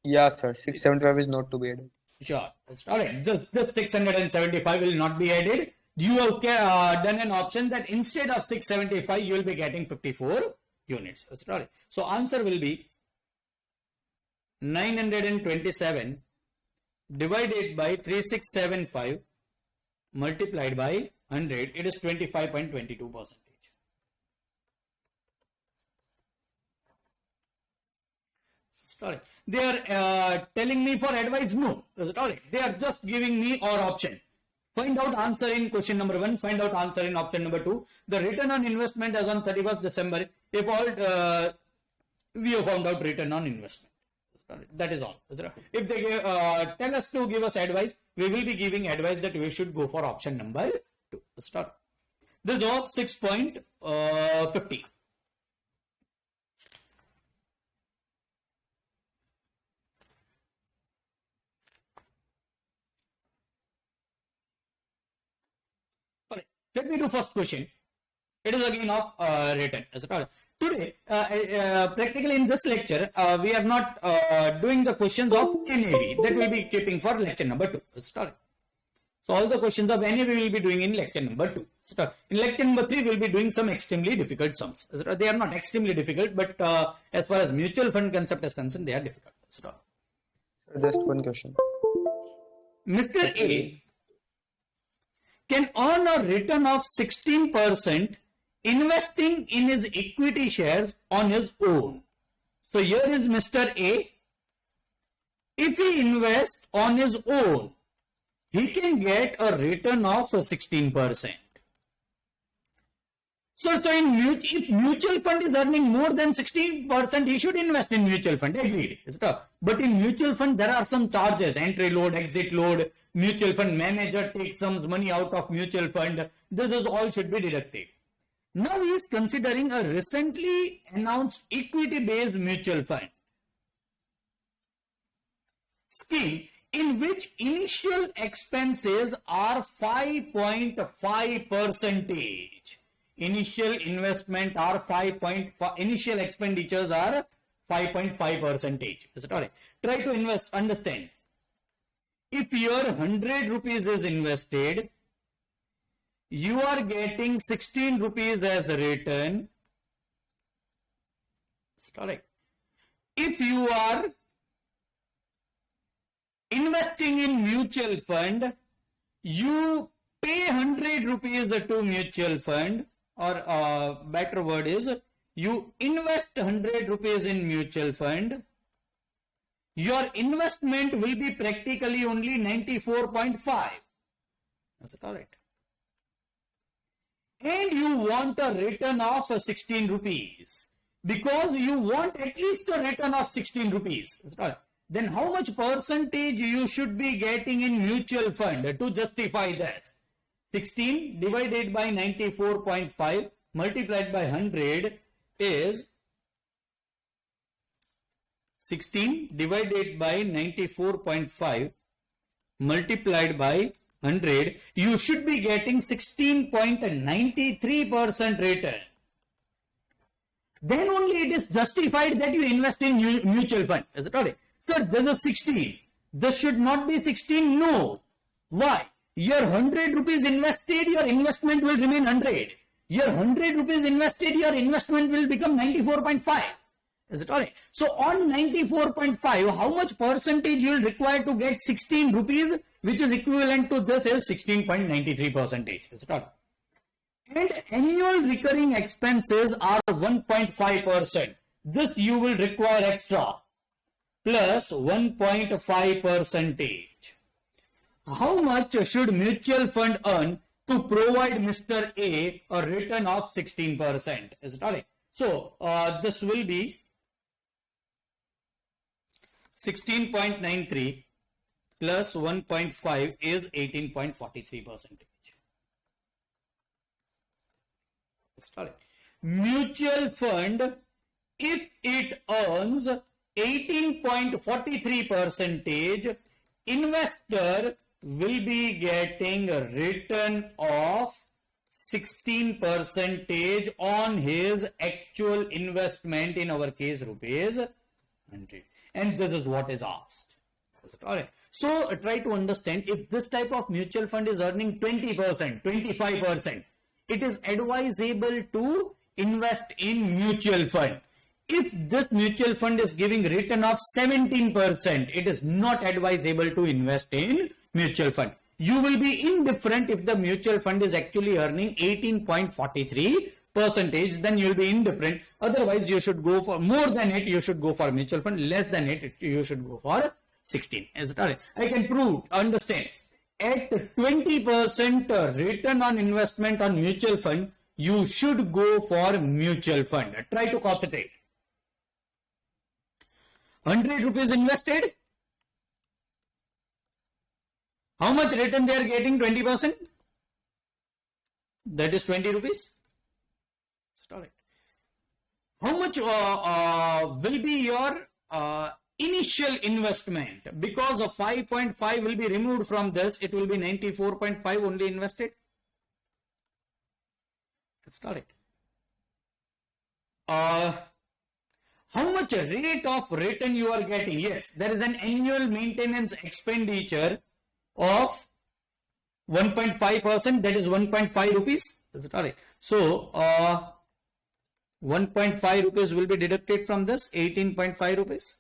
S4: Yeah, sir. 675 is not to be added.
S1: Sure. Alright, just 675 will not be added. You have done an option that instead of 675, you will be getting 54 units. Alright. So answer will be 927 divided by 3675 multiplied by 100. It is 25.22%. Sorry. They are telling me for advice, no. Is it alright? They are just giving me or option. Find out answer in question number 1. Find out answer in option number 2. The return on investment as on 31st December. If all we have found out return on investment. That is all. If they tell us to give us advice, we will be giving advice that we should go for option number 2. Start. This was 6.50. Let me do first question. It is again of return. Today, practically in this lecture, we are not doing the questions of NAV. That will be keeping for lecture number 2. So all the questions of NAV we will be doing in lecture number 2. In lecture number 3, we will be doing some extremely difficult sums. They are not extremely difficult, but as far as mutual fund concept is concerned, they are difficult.
S4: Sir, just one question.
S1: Mr. A can earn a return of 16% investing in his equity shares on his own. So here is Mr. A. If he invests on his own, he can get a return of 16%. So if mutual fund is earning more than 16%, he should invest in mutual fund. Agreed. But in mutual fund, there are some charges. Entry load, exit load, mutual fund manager takes some money out of mutual fund. This is all should be deducted. Now he is considering a recently announced equity-based mutual fund scheme in which initial expenses are 5.5%. Initial investment are 5.5, initial expenditures are 5.5%. Is it alright? Try to understand. If your 100 rupees is invested, you are getting 16 rupees as a return. Is it alright? If you are investing in mutual fund, you pay 100 rupees to mutual fund, or better word is, you invest 100 rupees in mutual fund, your investment will be practically only 94.5. Is it correct? And you want a return of 16 rupees. Because you want at least a return of 16 rupees. Is it correct? Then how much percentage you should be getting in mutual fund to justify this? 16 divided by 94.5 multiplied by 100 is 16 divided by 94.5 multiplied by 100. You should be getting 16.93% return. Then only it is justified that you invest in mutual fund. Is it correct? Sir, this is 16. This should not be 16. No. Why? Your 100 rupees invested, your investment will remain 100. Your 100 rupees invested, your investment will become 94.5. Is it alright? So on 94.5, how much percentage you will require to get 16 rupees, which is equivalent to this is 16.93%. Is it alright? And annual recurring expenses are 1.5%. This you will require extra plus 1.5%. How much should mutual fund earn to provide Mr. A return of 16%? Is it alright? So this will be 16.93 plus 1.5 is 18.43%. Mutual fund, if it earns 18.43%, investor will be getting a return of 16% on his actual investment, in our case rupees 100. And this is what is asked. Alright. So try to understand, if this type of mutual fund is earning 20%, 25%, it is advisable to invest in mutual fund. If this mutual fund is giving return of 17%, it is not advisable to invest in mutual fund. You will be indifferent if the mutual fund is actually earning 18.43%, then you will be indifferent. Otherwise, you should go for more than it, you should go for mutual fund. Less than it, you should go for 16. Is it alright? I can prove, understand. At 20% return on investment on mutual fund, you should go for mutual fund. Try to concentrate. 100 rupees invested. How much return they are getting? 20%. That is 20 rupees. Alright. How much will be your initial investment? Because of 5.5 will be removed from this, it will be 94.5 only invested. That's correct. How much rate of return you are getting? Yes, there is an annual maintenance expenditure of 1.5%, that is 1.5 rupees. Is it alright? So 1.5 rupees will be deducted from this, 18.5 rupees.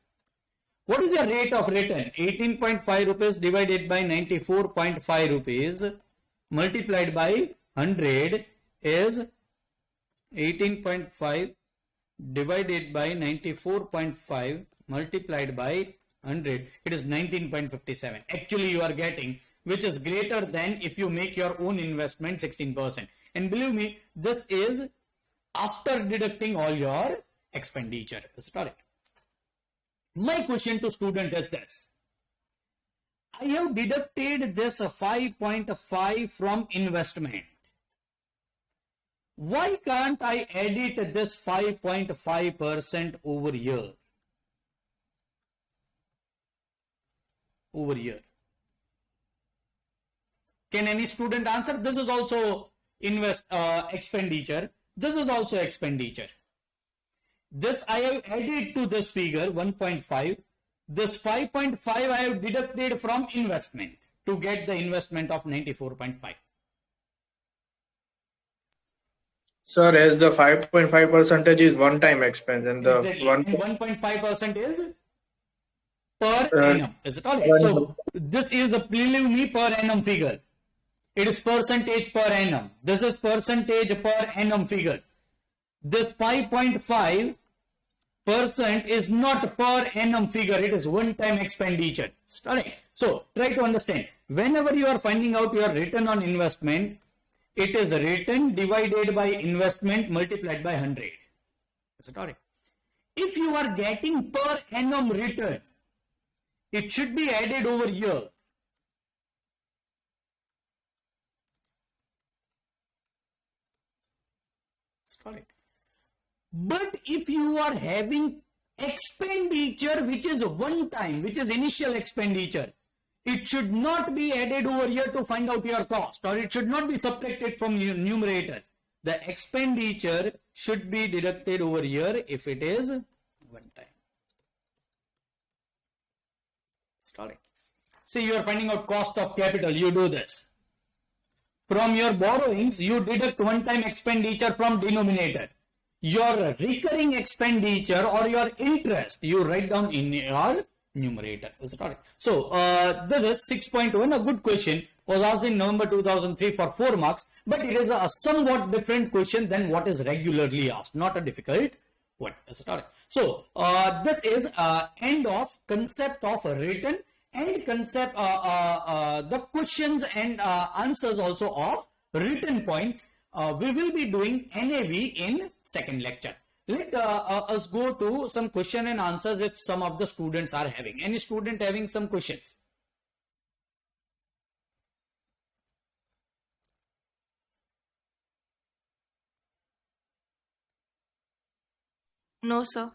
S1: What is your rate of return? 18.5 rupees divided by 94.5 rupees multiplied by 100 is 18.5 divided by 94.5 multiplied by 100. It is 19.57. Actually, you are getting, which is greater than if you make your own investment 16%. And believe me, this is after deducting all your expenditure. Is it correct? My question to student is this. I have deducted this 5.5 from investment. Why can't I edit this 5.5% over here? Over here. Can any student answer? This is also expenditure. This is also expenditure. This I have added to this figure 1.5. This 5.5 I have deducted from investment to get the investment of 94.5.
S2: Sir, as the 5.5% is one-time expense and the
S1: Exactly. 1.5% is per annum. Is it all right? So this is a preliminary per annum figure. It is percentage per annum. This is percentage per annum figure. this 5.5% is not per annum figure, it is one-time expenditure. Correct. So try to understand. Whenever you are finding out your return on investment, it is return divided by investment multiplied by 100. Is it correct? If you are getting per annum return, it should be added over here. Is it correct? But if you are having expenditure which is one time, which is initial expenditure, it should not be added over here to find out your cost, or it should not be subtracted from numerator. The expenditure should be deducted over here if it is one time. Correct. See, you are finding out cost of capital, you do this. From your borrowings, you deduct one-time expenditure from denominator. Your recurring expenditure or your interest, you write down in your numerator. Is it correct? So, this is 6.1, a good question, was asked in November 2003 for 4 marks, but it is a somewhat different question than what is regularly asked, not a difficult one. Is it correct? So, this is end of concept of return and concept, the questions and answers also of written point. We will be doing NAV in second lecture. Let us go to some question and answers if some of the students are having. Any student having some questions?
S3: No, sir.